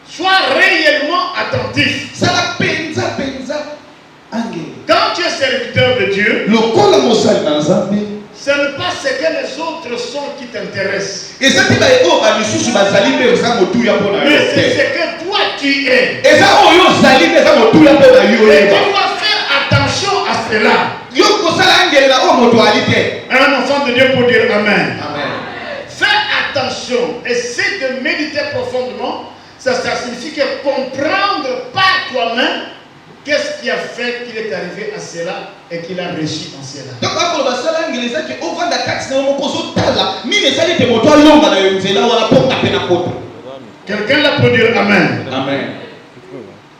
Sois réellement attentif. Quand tu es serviteur de Dieu, ce n'est pas ce que les autres sont qui t'intéressent. Mais c'est ce que toi tu es. Et tu dois faire attention à cela. Un enfant de Dieu pour dire Amen. Amen. Fais attention attention, essaie de méditer profondément. Ça signifie que comprendre par toi-même qu'est-ce qui a fait qu'il est arrivé à cela et qu'il a réussi en cela. Quelqu'un l'a pour dire Amen. Amen.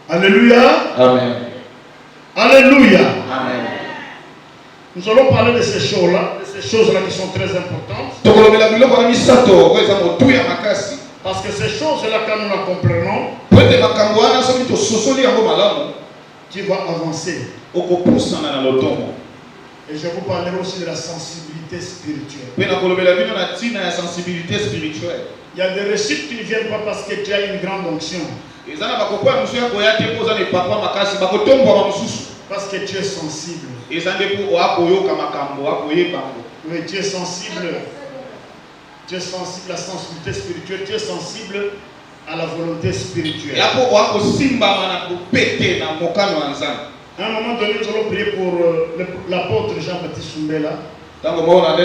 Alléluia. Amen. Alléluia. Amen. Nous allons parler de ces choses-là qui sont très importantes. Parce que ces choses-là, quand nous la comprenons, tu vas avancer. Et je vous parlerai aussi de la sensibilité spirituelle. Il y a des réussites qui ne viennent pas parce que tu as une grande onction. Parce que tu es sensible. Oui, tu es sensible. Tu es sensible à la sensibilité spirituelle. Tu es sensible à la volonté spirituelle. À un moment donné, nous allons prier pour l'apôtre Jean-Baptiste Soumbela. Il y aura un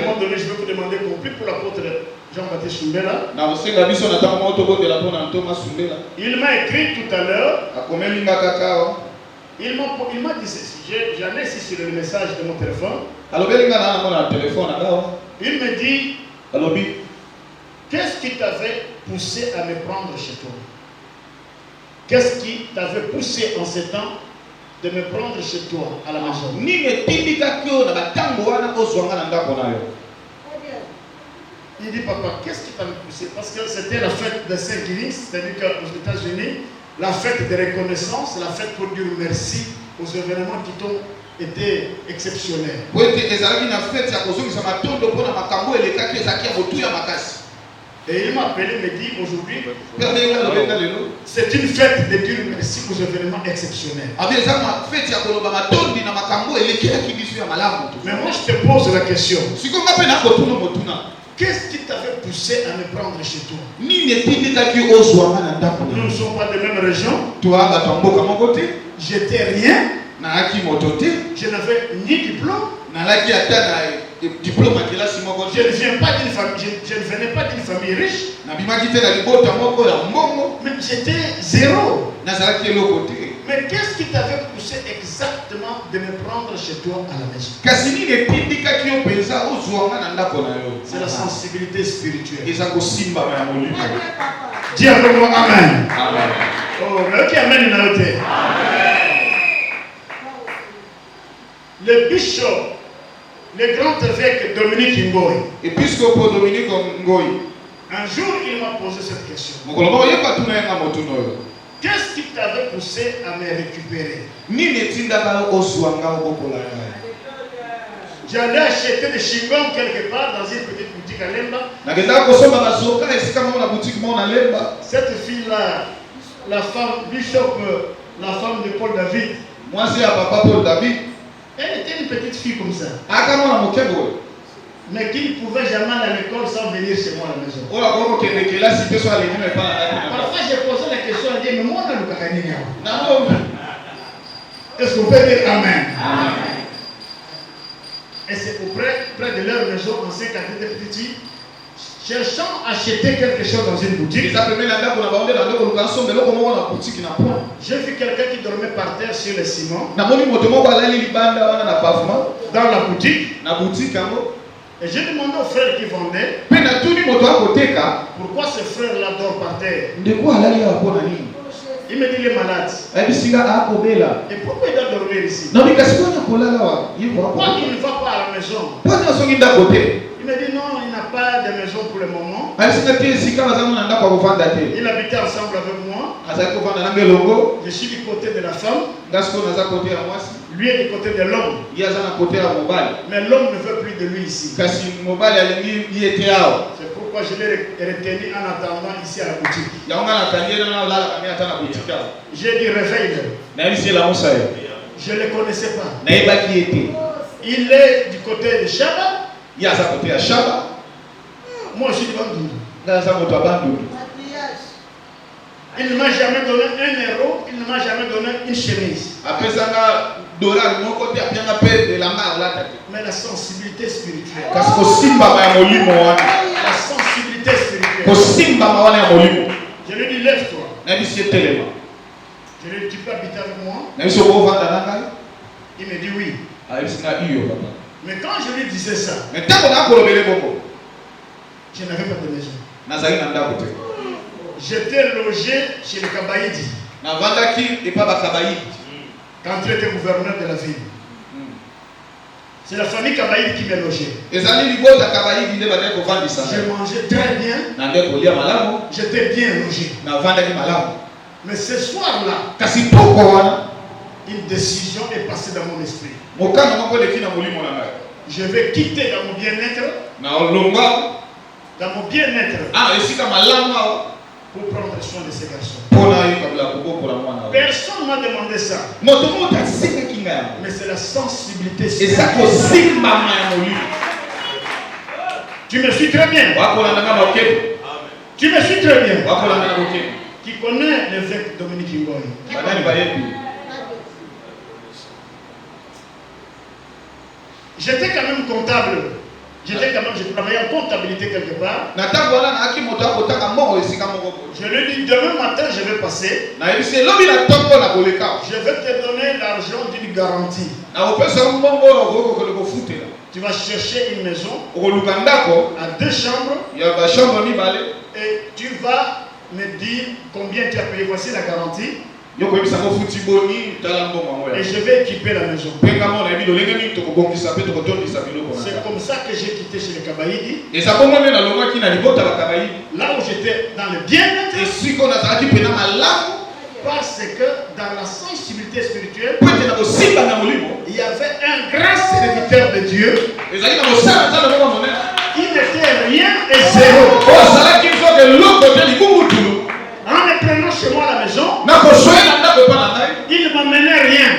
moment donné, je vais vous demander qu'on prie pour l'apôtre Jean-Baptiste Soumbela. Il m'a écrit tout à l'heure. Il m'a dit ceci. J'en ai ici sur le message de mon téléphone. Il me dit, qu'est-ce qui t'avait poussé à me prendre chez toi? Qu'est-ce qui t'avait poussé en ces temps de me prendre chez toi à la maison? Il dit, papa, qu'est-ce qui t'avait poussé? Parce que c'était la fête de Saint-Guinis, c'est-à-dire qu'aux États-Unis, la fête de reconnaissance, la fête pour dire merci aux événements qui t'ont été exceptionnels. Et il m'a appelé, me dit aujourd'hui, c'est une fête de dire merci aux événements exceptionnels. Mais moi je te pose la question. Qu'est-ce qui t'avait poussé à me prendre chez toi? Nous ne sommes pas de même région. J'étais rien. Je n'avais ni diplôme. Je ne venais pas d'une famille riche. Mais j'étais zéro. Mais qu'est-ce qui t'avait poussé exactement de me prendre chez toi à la maison? C'est la sensibilité spirituelle. Dis avec moi Amen. Oh, ok, Amen. Le bishop, le grand évêque Dominique Ngoy, Épiscope Dominique Ngoy, un jour il m'a posé cette question. Qu'est-ce qui t'avait poussé à me récupérer? J'allais acheter des chewing-gums quelque part dans une petite boutique à Lemba. Cette fille-là, la femme bishop, la femme de Paul David. Moi c'est à papa Paul David. Elle était une petite fille comme ça. Mais qui ne pouvait jamais aller à l'école sans venir chez moi à la maison. Parfois j'ai posé la question, elle dit, mais moi on a le cacanini. Est-ce qu'on peut dire Amen? Et c'est près de leur maison, en 5 à 10 petites filles, cherchant à acheter quelque chose dans une boutique. J'ai vu quelqu'un qui dormait par terre sur le ciment. Dans la boutique. Et j'ai demandé au frère qui vendait, pourquoi ce frère-là dort par terre? Il me dit il est malade. Et pourquoi il doit dormir ici? Pourquoi il ne va pas à la maison? Il me dit non, il n'a pas de maison pour le moment. Il habitait ensemble avec moi. Je suis du côté de la femme. Lui est du côté de l'homme. Mais l'homme ne veut plus de lui ici. C'est pourquoi je l'ai retenu en attendant ici à la boutique. J'ai dit réveille-le. Je ne le connaissais pas. Il est du côté de Shaba. Moi je suis de Bandundu. Il ne m'a jamais donné 1 euro, il ne m'a jamais donné une chemise. Mais la sensibilité spirituelle. La sensibilité spirituelle. Je lui ai dit, lève-toi. Je lui ai dit, tu peux habiter avec moi? Il me dit oui. Mais quand je lui disais ça, je n'avais pas de maison. J'étais logé chez le Kabaïdi. Quand il était gouverneur de la ville. C'est la famille Kabaïdi qui m'a logé. Je mangeais très bien. J'étais bien logé. Mais ce soir-là, une décision est passée dans mon esprit. Je vais quitter dans mon bien-être. Dans mon bien-être. Pour prendre soin de ces garçons. Personne ne m'a demandé ça. Mais c'est la sensibilité. Tu me suis très bien. Tu me suis très bien. Qui connaît l'évêque Dominique Ngoy? J'étais quand même comptable. Je travaillais en comptabilité quelque part. Je lui ai dit, demain matin, je vais passer. Je vais te donner l'argent d'une garantie. Tu vas chercher une maison à 2 chambres et tu vas me dire combien tu as payé. Voici la garantie. Et je vais équiper la maison. C'est comme ça que j'ai quitté chez le Kabaïdi. Là où j'étais dans le bien-être. Parce que dans la sensibilité spirituelle, il y avait un grand serviteur de Dieu. Il n'était rien et zéro. En me prenant chez moi à la maison, il ne m'amenait rien.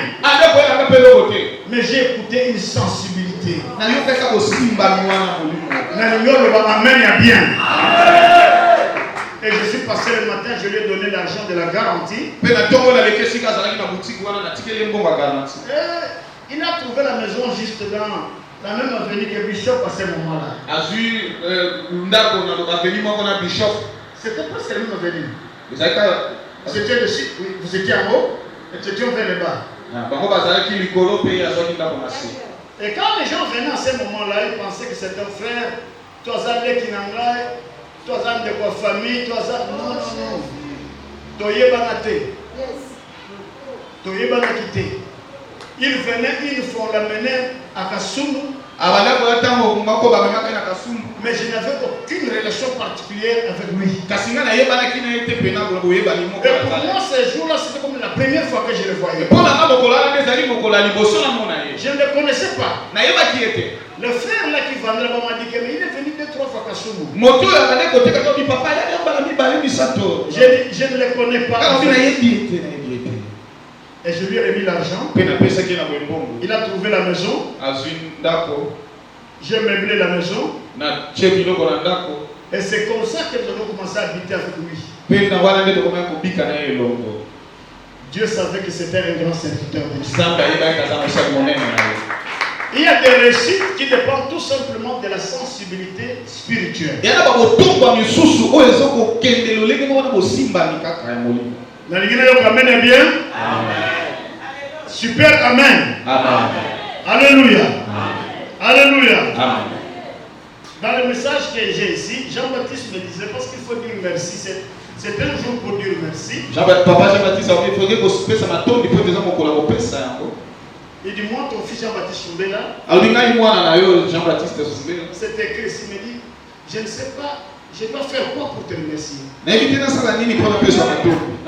Mais j'ai écouté une sensibilité. Bien. Et je suis passé le matin, je lui ai donné l'argent de la garantie. Il a trouvé la maison juste dans la même avenue que Bishop à ce moment-là. C'était presque la même avenue. Vous étiez dessus, vous étiez en haut, et nous étions vers le bas. Et quand les gens venaient à ce moment-là, ils pensaient que c'était un frère, toi, Zalé Kinangai, toi, Zalé de quoi famille, toi, Zalé. Non. Toye Banate. Toye Banakite. Ils venaient, une fois, on l'amenait à Kassoum. Mais je n'avais aucune relation particulière avec lui. Et pour moi, ce jour-là, c'était comme la première fois que je le voyais. Je ne le connaissais pas. Le frère là qui vendait là-bas m'a dit que mais il est venu 2-3 fois à Kassoum. Je ne le connais pas. Et je lui ai remis l'argent. Il a trouvé la maison. J'ai meublé la maison. Et c'est comme ça que nous avons commencé à habiter avec lui. Dieu savait que c'était un grand serviteur de Dieu. Il y a des réussites qui dépendent tout simplement de la sensibilité spirituelle. Amen. Bien. Super, amen. Alléluia. Alléluia. Dans le message que j'ai ici, Jean-Baptiste me disait, parce qu'il faut dire merci, c'est un jour pour dire merci. Papa Jean-Baptiste, il faudrait que ça m'a tombé pour dire mon collaborateur. Il dit, moi, ton fils Jean-Baptiste Soumbela, c'est écrit ici, il me dit, je ne sais pas, je dois faire quoi pour te remercier?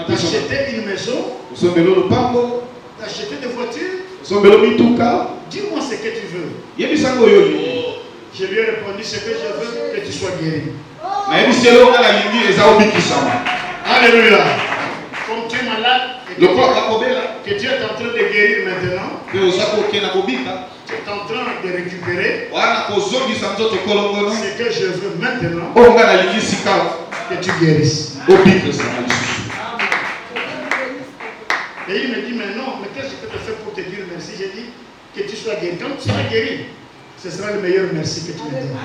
T'acheter une maison, t'acheter des voitures, dis-moi ce que tu veux. Je lui ai répondu, ce que je veux, que tu sois guéri. Alléluia. Comme tu es malade, que tu es en train de guérir maintenant, tu es en train de récupérer. Ce que je veux maintenant, que tu guérisses. dit, mais non, mais qu'est-ce que je peux te faire pour te dire merci? J'ai dit que tu sois guéri. Quand tu seras guéri, ce sera le meilleur merci que tu me donnes.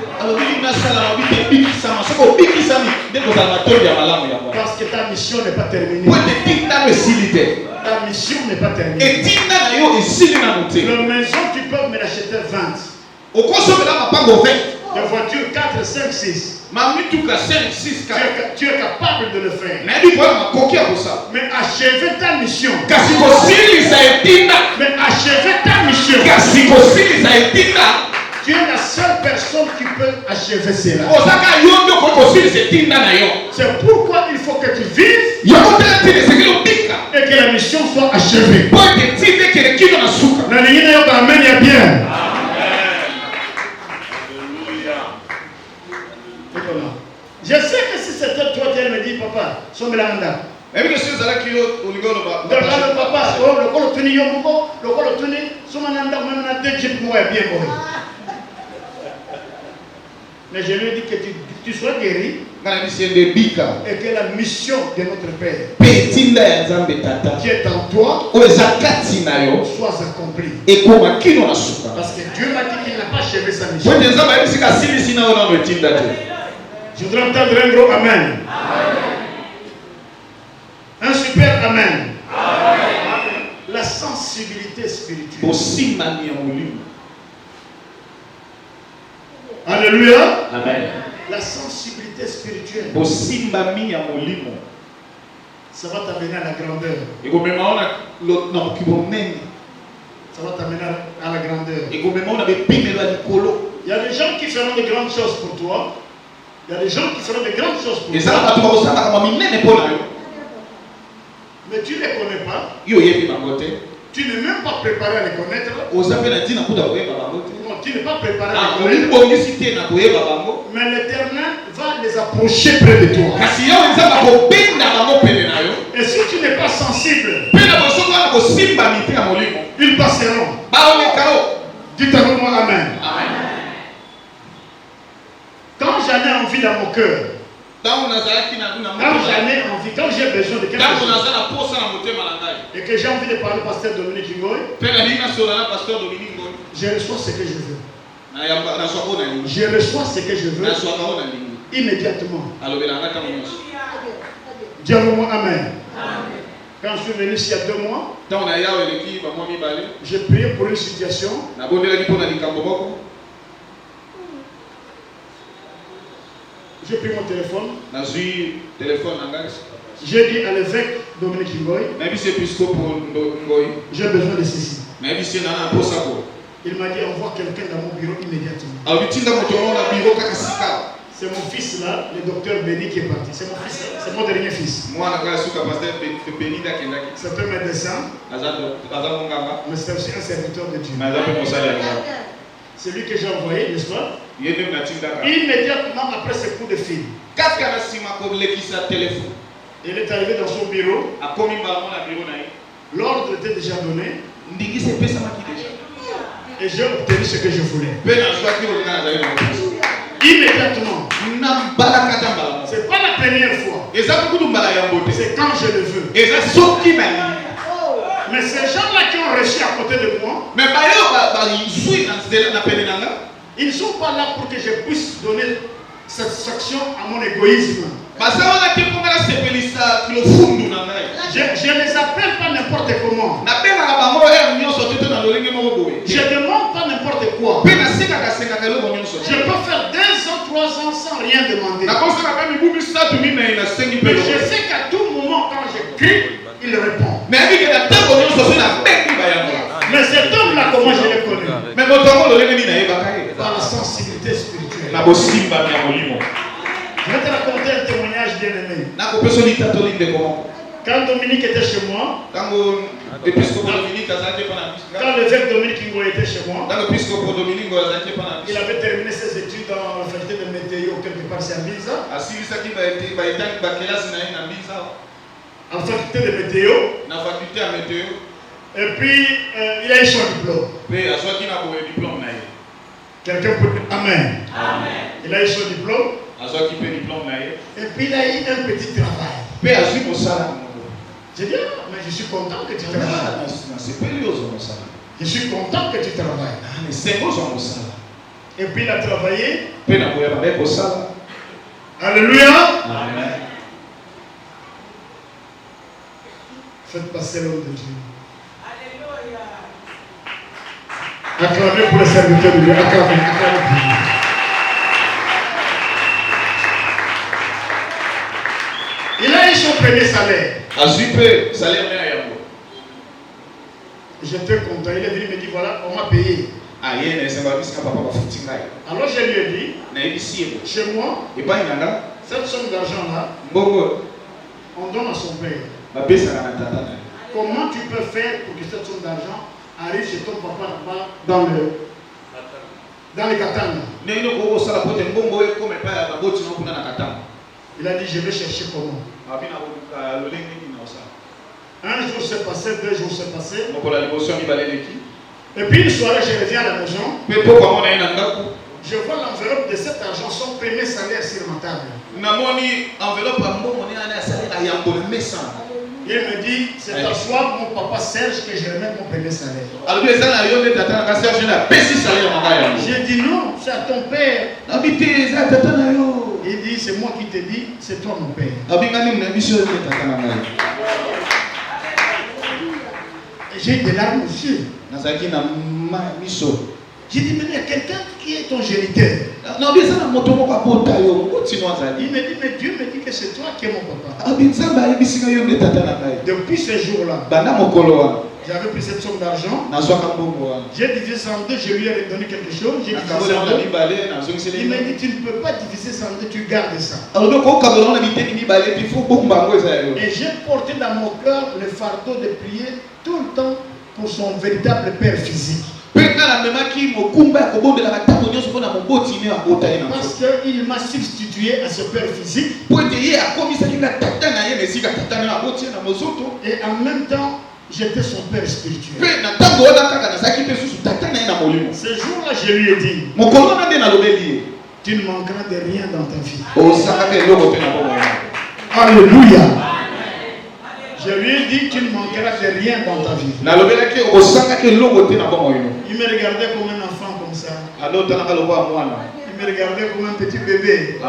Parce que ta mission n'est pas terminée. Ta mission n'est pas terminée. La maison, tu peux me l'acheter 20. De voiture 4, 5, 6. Tu es capable de le faire. Mais achever ta mission. Mais achever ta mission. Tu es la seule personne qui peut achever cela. C'est pourquoi il faut que tu vives et que la mission soit achevée. Je sais que si c'était toi qui me dit, papa, somme la manda. Le papa, le col tenu yombo, le col tenu, somme la manda, même la tête, j'ai pour moi bien beau. Mais je lui ai dit que tu sois guéri et que la mission de notre Père qui est en toi soit accomplie. Parce que Dieu m'a dit qu'il n'a pas achevé sa mission. Je voudrais entendre un gros amen. Un super amen. La sensibilité spirituelle. Alléluia. Amen. La sensibilité spirituelle. Ça va t'amener à la grandeur. Ça va t'amener à la grandeur. Il y a des gens qui feront de grandes choses pour toi. Il y a des gens qui feront de grandes choses pour toi. Mais tu ne les connais pas. Tu n'es même pas préparé à les connaître. Non, tu n'es pas préparé à les connaître. Mais l'Éternel va les approcher près de toi. Et si tu n'es pas sensible, ils passeront. Dites avec moi amen. Quand j'en ai envie dans mon cœur, quand j'en ai envie, quand j'ai besoin de quelque chose, et que j'ai envie de parler au pasteur Dominique Ngoy, je reçois ce que je veux. Je reçois ce que je veux immédiatement. Dis avec moi amen. Quand je suis venu ici il y a 2 mois, j'ai prié pour une situation. J'ai pris mon téléphone. J'ai dit à l'évêque Dominique Ngoy, j'ai besoin de ceci. Il m'a dit envoie quelqu'un dans mon bureau immédiatement. C'est mon fils là, le docteur Béni qui est parti. C'est mon fils, c'est mon dernier fils. C'est un médecin, mais c'est aussi un serviteur de Dieu. C'est lui que j'ai envoyé, n'est-ce pas? Immédiatement après ce coup de fil, il est arrivé dans son bureau. L'ordre était déjà donné. Et j'ai obtenu ce que je voulais. Immédiatement. C'est pas la première fois. C'est quand je le veux. Mais ces gens-là qui ont reçu à côté de moi, ils ne sont pas là pour que je puisse donner satisfaction à mon égoïsme. Je ne les appelle pas n'importe comment. Je ne demande pas n'importe quoi. Je peux faire 2 ans, 3 ans sans rien demander. Mais je sais qu'à tout moment, quand je crie, il répond. Mais cet homme-là, comment je l'ai connu? Par la sensibilité spirituelle. Je vais te raconter un témoignage bien aimé. Quand Dominique était chez moi, quand l'évêque Dominique Ngoy était chez moi, il avait terminé ses études dans la faculté de météo quelque part, c'est à Biza. En faculté de météo. Et puis, il a eu son diplôme. Quelqu'un peut dire Amen. Il a eu son diplôme. Et puis, il a eu un petit travail. J'ai dit, ah, mais je suis content que tu travailles. Je suis content que tu travailles. Et puis il a travaillé. Alléluia. Amen. Faites passer l'homme de Dieu. Acclamez pour le serviteur de Dieu. Acclamez. Il a eu son premier salaire. J'étais content. Il est venu me dire voilà, on m'a payé. Alors je lui ai dit, chez moi, cette somme d'argent-là, on donne à son père. Comment tu peux faire pour que cette somme d'argent arrive chez ton papa là-bas dans le katanga? Il a dit je vais chercher comment. Un jour c'est passé, 2 jours c'est passé. Et puis une soirée je reviens à la maison. Je vois l'enveloppe de cet argent, son premier salaire sur ma table. Il me dit, c'est à toi, mon papa Serge, que je remets mon premier salaire. J'ai dit non, c'est à ton père. Il dit, c'est moi qui te dis, c'est toi mon père. J'ai de larmes aux yeux. J'ai dit, mais il y a quelqu'un qui est ton géniteur. Il me dit, mais Dieu me dit que c'est toi qui es mon papa. Depuis ce jour-là, j'avais pris cette somme d'argent. J'ai divisé ça en deux, je lui ai donné quelque chose. J'ai divisé ça en deux. Il m'a dit, tu ne peux pas diviser ça en deux, tu gardes ça. Et j'ai porté dans mon cœur le fardeau de prier tout le temps pour son véritable père physique. Parce qu'il m'a substitué à ce père physique. Et en même temps, j'étais son père spirituel. Ce jour-là, je lui ai dit, tu ne manqueras de rien dans ta vie. Alléluia. Je lui ai dit, tu ne manqueras de rien dans ta vie. Il me regardait comme un enfant comme ça. Il me regardait comme un petit bébé.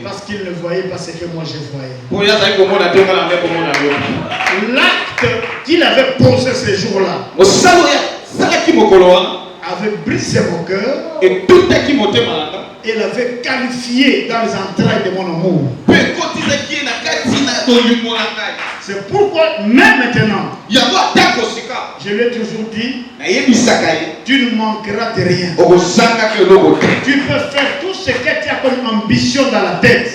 Parce qu'il ne voyait pas ce que moi je voyais. L'acte qu'il avait posé ce jour-là avait brisé mon cœur. Et l'avait qualifié dans les entrailles de mon amour. C'est pourquoi, même maintenant, je lui ai toujours dit, tu ne manqueras de rien. Tu peux faire tout ce que tu as comme ambition dans la tête.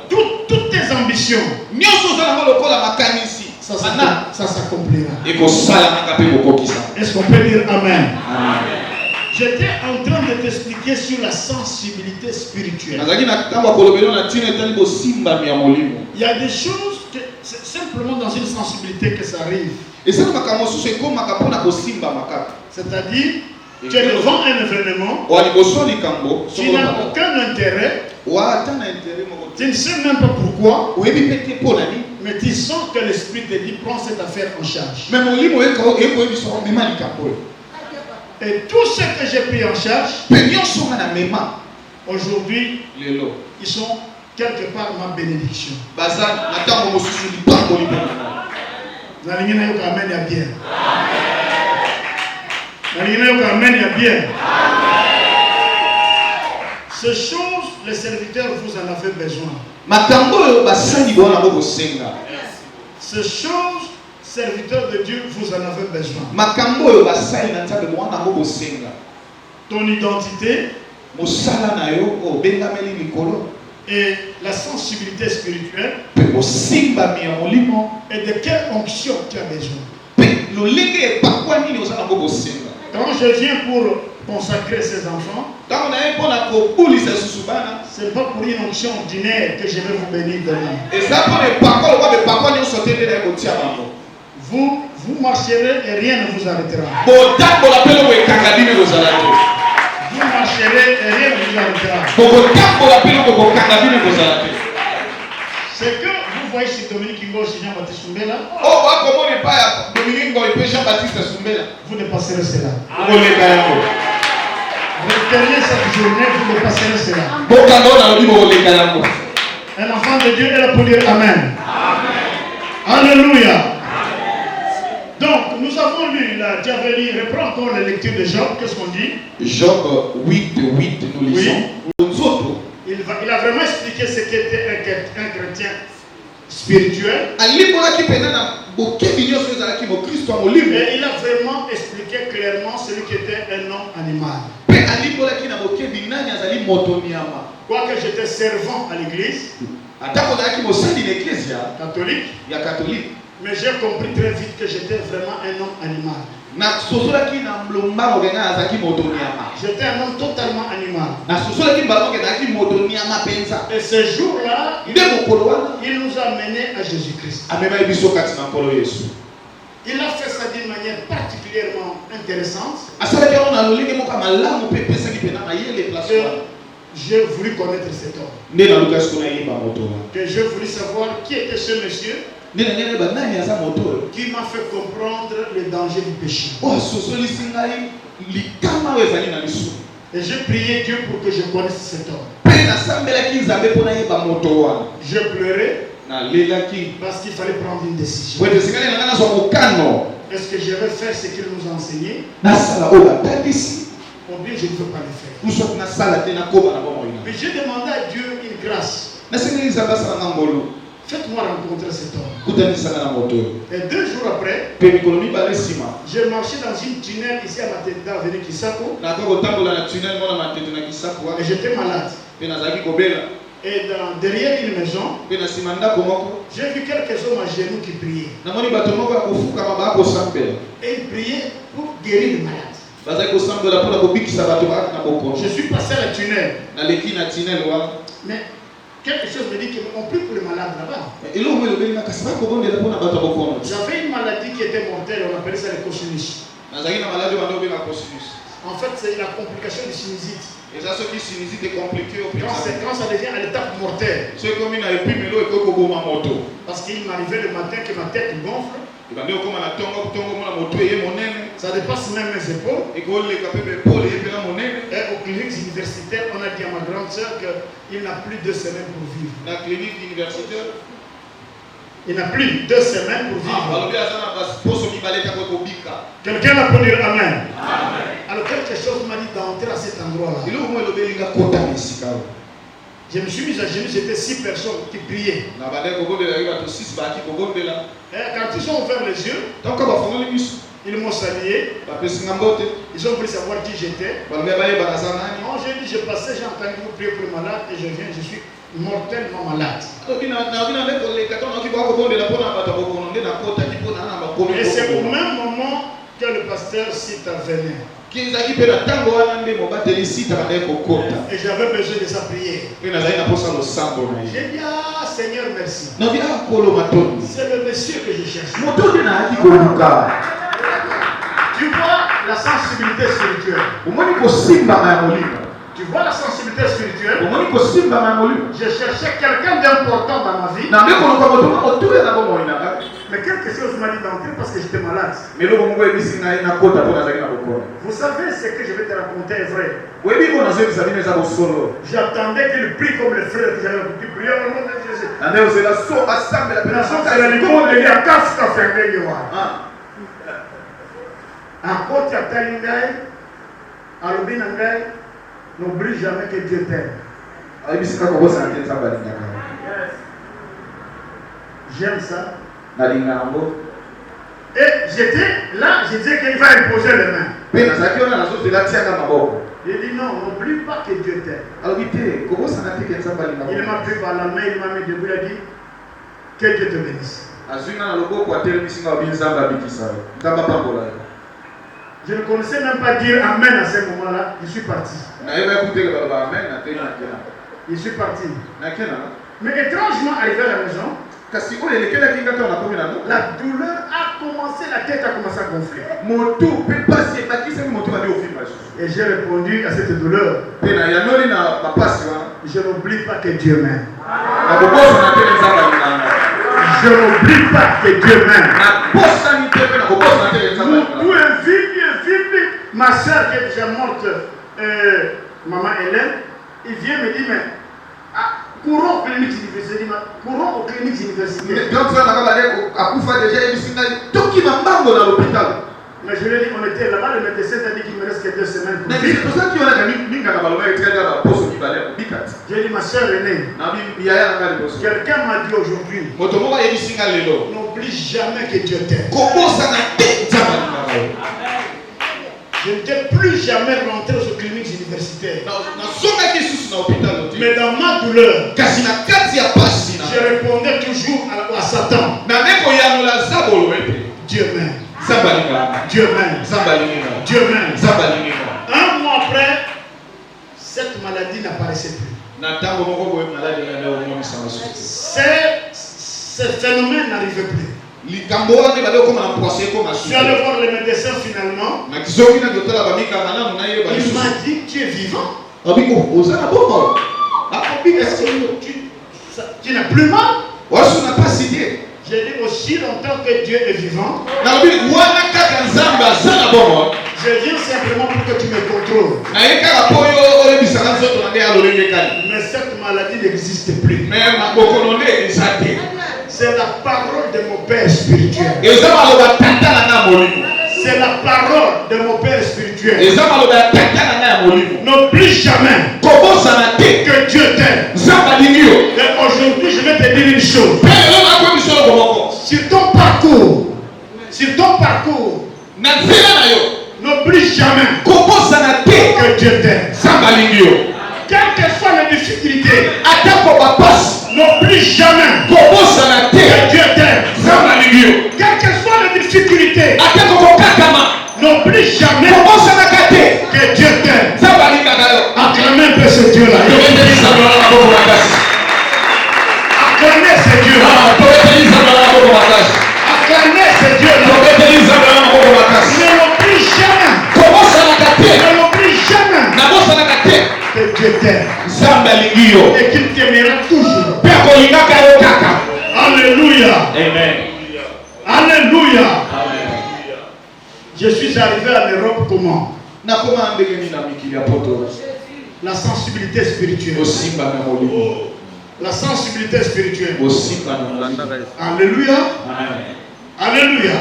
Toutes tes ambitions, ça s'accomplira. Est-ce qu'on peut dire Amen? J'étais en train de t'expliquer sur la sensibilité spirituelle. Il y a des choses que c'est simplement dans une sensibilité que ça arrive. C'est-à-dire, tu es devant un événement, tu n'as aucun intérêt, tu ne sais même pas pourquoi, mais tu sens que l'esprit te dit prends cette affaire en charge. Et tout ce que j'ai pris en charge, aujourd'hui, ils sont quelque part ma bénédiction. Ces choses, les serviteurs, vous en avez besoin. Ces choses, serviteurs de Dieu, vous en avez besoin. Ton identité et la sensibilité spirituelle et de quelle onction tu as besoin. Quand je viens pour consacrer ces enfants, ce n'est pas pour une onction ordinaire que je vais vous bénir demain. Vous marcherez et rien ne vous arrêtera. Vous marcherez et rien ne vous la retard. C'est que vous voyez chez Dominique Ingo, chez Jean-Baptiste Soumbela. Vous dépasserez cela. Retenez cette journée, vous dépasserez cela. Un enfant de Dieu est là pour dire Amen. Alléluia. Donc, nous avons lu la Diaverie. Reprends encore la lecture de Job. Qu'est-ce qu'on dit? Job 8, nous lisons. Il a vraiment expliqué ce qu'était un chrétien spirituel. Et il a vraiment expliqué clairement celui qui était un homme animal. Quoique j'étais servant à l'église catholique, mais j'ai compris très vite que j'étais vraiment un homme animal. J'étais un homme totalement animal. Et ce jour-là, il nous a menés à Jésus-Christ. Il a fait ça d'une manière particulièrement intéressante. J'ai voulu connaître cet homme. Que j'ai voulu savoir qui était ce monsieur qui m'a fait comprendre le danger du péché. Et j'ai prié Dieu pour que je connaisse cet homme. Je pleurais parce qu'il fallait prendre une décision. Est-ce que je vais faire ce qu'il nous a enseigné ou bien je ne veux pas le faire? Mais j'ai demandé à Dieu une grâce. Faites-moi rencontrer cet homme. Et 2 jours après, j'ai marché dans une tunnel ici à Matenda, avenue Kisako. Et j'étais malade. Et derrière une maison, j'ai vu quelques hommes à genoux qui priaient. Et ils priaient pour guérir les malades. Je suis passé à la tunnel. Mais quelque chose me dit qu'on prie pour les malades là-bas. J'avais une maladie qui était mortelle, on appelait ça le cosinus. En fait, c'est la complication du sinusite. Quand ça devient à l'étape mortelle. Parce qu'il m'arrivait le matin que ma tête gonfle. Ça dépasse même mes épaules. Et aux cliniques universitaires, on a dit à ma grande soeur qu'il n'a plus 2 semaines pour vivre. La clinique universitaire, il n'a plus 2 semaines pour vivre. Quelqu'un a pu dire Amen. Alors quelque chose m'a dit d'entrer à cet endroit-là. Je me suis mis à genoux, c'était 6 personnes qui priaient. Et quand ils ont ouvert les yeux, ils m'ont salué. Ils ont voulu savoir qui j'étais. Quand j'ai dit, je passais, j'ai entendu vous prier pour les malades et je viens, je suis mortellement malade. Et c'est au même moment que le pasteur Sita venait. Et j'avais besoin de sa prière. J'ai dit, ah Seigneur, merci. C'est le monsieur que je cherche. Tu vois la sensibilité spirituelle. Tu vois la sensibilité spirituelle. Je cherchais quelqu'un d'important dans ma vie. Mais quelque chose m'a dit d'entrer parce que j'étais malade. Vous savez ce que je vais te raconter est vrai. J'attendais qu'il prie comme le frère que j'avais pu prier au nom de Jésus. N'oublie jamais que Dieu t'aime. J'aime ça. Et j'étais là, je disais qu'il va imposer les mains. Il dit non, n'oublie pas que Dieu t'aime. Il m'a pris par la main, il m'a mis debout, il a dit que Dieu te bénisse. Je ne connaissais même pas dire Amen à ce moment-là. Je suis parti. Je suis parti. Mais étrangement, arrivé à la maison, la douleur a commencé, la tête a commencé à gonfler. Et j'ai répondu à cette douleur. Je n'oublie pas que Dieu m'aime. Je n'oublie pas que Dieu m'aime. Tout est vide. Ma soeur qui est déjà morte, maman Hélène, il vient me dire, mais courons aux cliniques universitaires. Courons aux cliniques universitaires. Mais je lui ai dit, on était là-bas, le médecin t'a dit qu'il me reste que 2 semaines pour vivre. J'ai dit, ma soeur aînée, quelqu'un m'a dit aujourd'hui, n'oublie jamais que Dieu t'aime. Je ne t'ai plus jamais rentré aux cliniques universitaires. Mais dans ma douleur, je répondais toujours à Satan. Dieu m'aime. Dieu m'aime. Dieu m'aime. Un mois après, cette maladie n'apparaissait plus. Ce phénomène n'arrivait plus. Je suis allé voir le médecin finalement. Il m'a dit, tu es vivant. Est-ce que tu n'as plus mal? J'ai dit aussi longtemps que Dieu est vivant. Je viens simplement pour que tu me contrôles. Mais cette maladie n'existe plus. C'est la parole de mon Père spirituel. C'est la parole de mon Père spirituel. N'oublie jamais que Dieu t'aime. Et aujourd'hui, je vais te dire une chose. Sur ton parcours, n'oublie jamais que Dieu t'aime. Quelles que soient les difficultés, n'oublie jamais que Dieu t'aime. Quelles que soient les difficultés, n'oublie jamais que Dieu t'aime. Acclamez un peu ce Dieu-là. Acclamez ce Dieu-là. Acclamez ce Dieu-là. Ne l'oublie jamais. Que Dieu t'aime. Et qu'il t'aimera toujours. Alléluia. Amen. Alléluia. Je suis arrivé en Europe comment? La sensibilité spirituelle. La sensibilité spirituelle. Alléluia. Alléluia.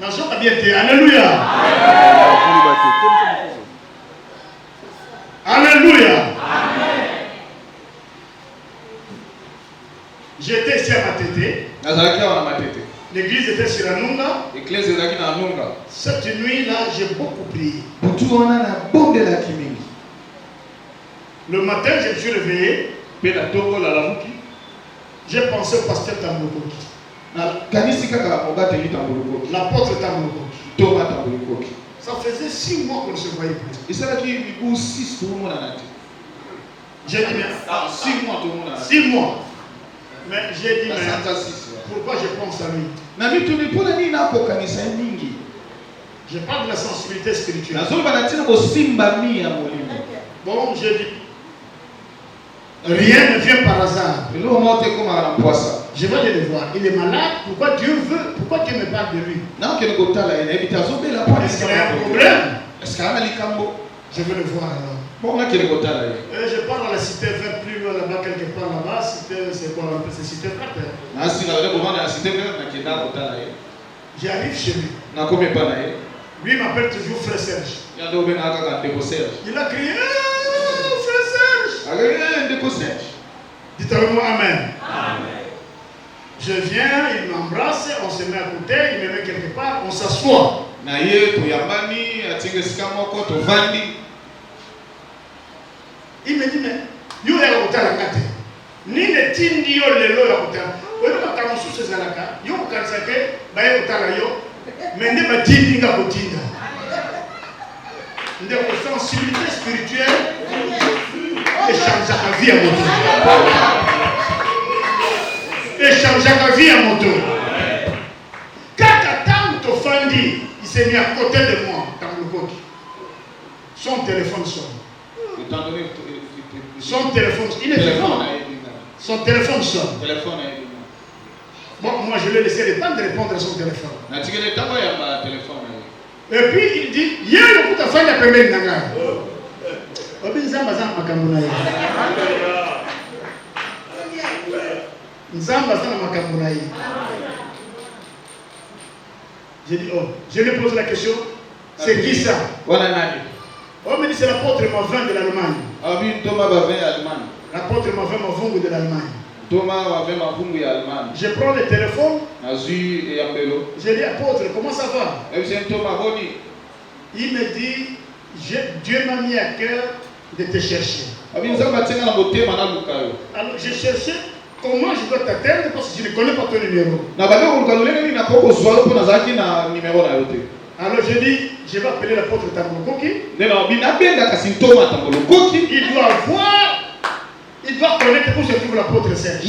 Alléluia. Alléluia. J'étais ici à Matete. L'église était sur Anunga. Cette nuit-là, j'ai beaucoup prié. Le matin, je me suis réveillé. J'ai pensé au pasteur Tambokoki. L'apôtre Tambokoki. Ça faisait 6 mois qu'on ne se voyait plus. J'ai dit, mais 6 mois tout le monde. 6 mois. Mais j'ai dit, mais pourquoi je pense à lui? Je parle de la sensibilité spirituelle. Bon, j'ai dit, rien ne vient par hasard. Je vais aller le voir. Il est malade. Pourquoi Dieu me parle de lui? Est-ce qu'il y a un problème? Je vais le voir alors. Je parle à la cité verte plus loin là-bas, quelque part là-bas. C'est quoi un peu? C'est cité verte. J'arrive chez lui. Lui m'appelle toujours Frère Serge. Il a crié, Frère Serge. Dites avec moi Amen. Je viens, il m'embrasse, on se met à côté, il me met quelque part, on s'assoit. Il me dit, mais yo ya kotala kate. Ni ne tindi yo lelo ya kotala. Oyo bakama susu ezalaka, yo kokanisa ke baye kotala yo, mais nde batindi nga kotinda. Ndeko sensibilité spirituelle échangeaka vie à moto. Échangeaka vie à moto. Kaka tango tofandi, il s'est mis à côté de moi, Tambokoki. Son téléphone sonne. Son téléphone, il est vivant. Son téléphone sonne. Bon, moi je l'ai laissé le temps de répondre à son téléphone. Et puis il dit, hier le coup de fin de la première nanga. Nzamba zana makambo na ye. Nzamba zana makambo na ye. J'ai dit, oh, je lui pose la question, c'est qui ça? Oh, mais c'est l'apôtre Mavin de l'Allemagne. L'apôtre Mavin Mavungu de l'Allemagne. Je prends le téléphone. J'ai dit, apôtre, comment ça va? Il me dit, Dieu m'a mis à cœur de te chercher. Alors j'ai cherché comment je dois t'atteindre parce que je ne connais pas ton numéro. Alors j'ai dit, je vais appeler l'apôtre Tambolokoki. Il doit connaître où se trouve l'apôtre Serge.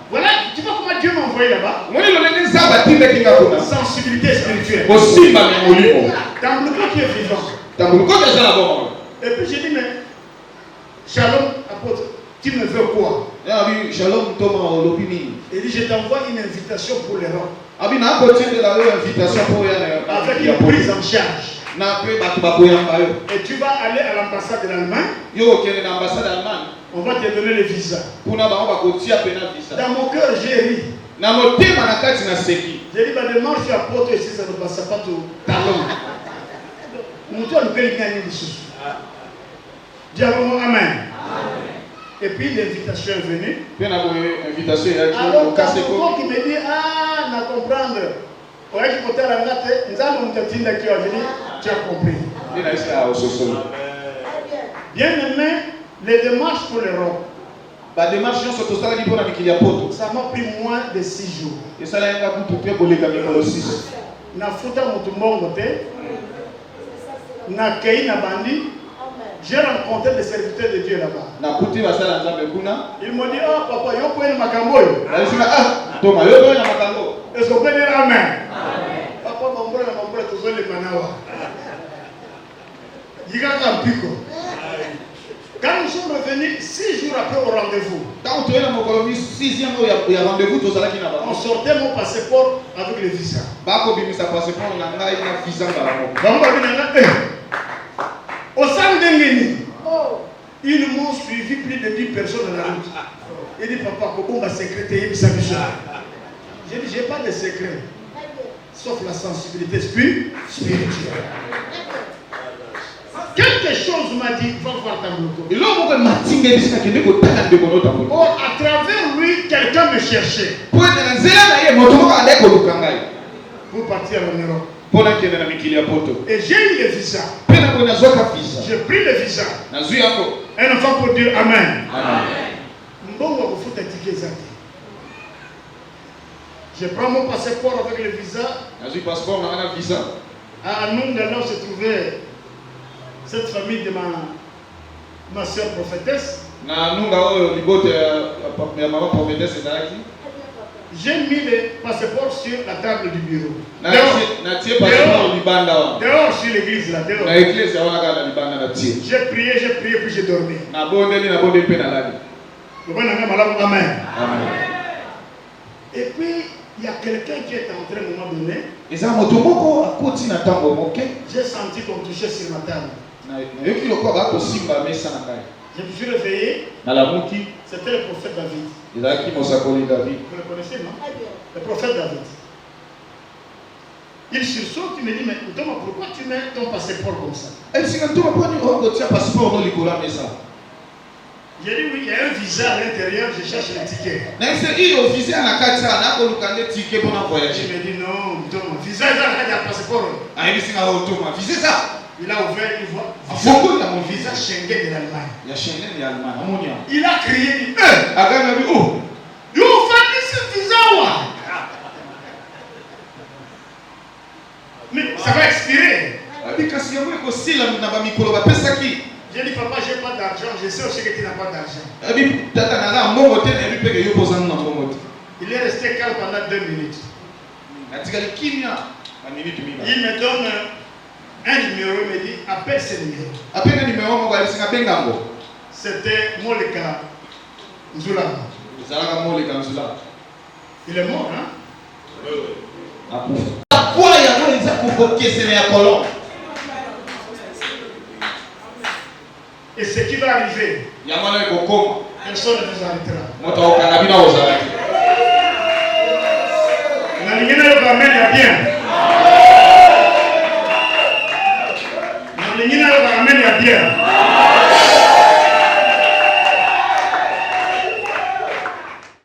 Voilà, tu vois comment Dieu m'a envoyé là-bas? Sensibilité spirituelle. Tambolokoki est vivant. Et puis j'ai dit, mais Shalom, apôtre, tu me veux quoi? Il dit, je t'envoie une invitation pour l'Europe. Avec une prise en charge. Et tu vas aller à l'ambassade de l'Allemagne. On va te donner le visa. Dans mon cœur, j'ai ri. J'ai dit, bah, demande sur apôtre ici, ça ne passe pas tout. Amen. Et puis l'invitation est venue. Alors quand qui me dit, ah, n'a comprendre. Tu as compris. Bien aimé, les démarches pour l'Europe. Ça m'a pris moins de 6 jours. J'ai rencontré des serviteurs de Dieu là-bas. Ils m'ont dit, ah papa, yo pouvez makamboy. Est-ce qu'on peut dire amen? Papa, mon frère, tu veux les manawa. Quand nous sommes revenus 6 jours après au rendez-vous, on sortait mon passeport avec le visa. Au sein d'Engeni, ils m'ont suivi plus de 10 personnes dans la route. Il dit, papa, comment on va secréter sa mission? J'ai dit, je n'ai pas de secret, sauf la sensibilité spirituelle. Quelque chose m'a dit, va voir Tambolokoki. Oh, à travers lui, quelqu'un me cherchait. Pour partir en Europe. Et j'ai eu le visa. J'ai pris le visa. Un enfant pour dire amen. Je prends mon passeport avec le visa. À Anunga, là où se trouvait cette famille de ma soeur prophétesse. J'ai mis le passeport sur la table du bureau. Dehors sur l'église là. J'ai prié, puis j'ai dormi. Amen. Et puis, il y a quelqu'un qui est entré à un moment donné. J'ai senti qu'on touchait sur ma table. Je me suis réveillé. C'était le prophète David. Vous le connaissez, non? Le prophète David. Il sursaute, il me dit, mais Thomas, pourquoi tu mets ton passeport comme ça? J'ai dit, oui, il y a un visa à l'intérieur, je cherche le ticket. Il me dit, non, Thomas, visa, il y a un passeport. Il a ouvert, il voit mon visa Schengen de l'Allemagne. Il a crié, il dit, you find this visa one. Mais ça va expirer. J'ai dit, papa, j'ai pas d'argent, je sais aussi que tu n'as pas d'argent. Il est resté calme pendant 2 minutes. Il me donne un numéro, il me dit, appelle ce numéro. Appelle le numéro, on va aller à Bengambo. C'était Moleka Nzula. Il est mort, hein? Oui. Pourquoi il y a un convoqué, c'est la colonne? Et ce qui va arriver, personne ne vous arrêtera. La lignée va mener à bien.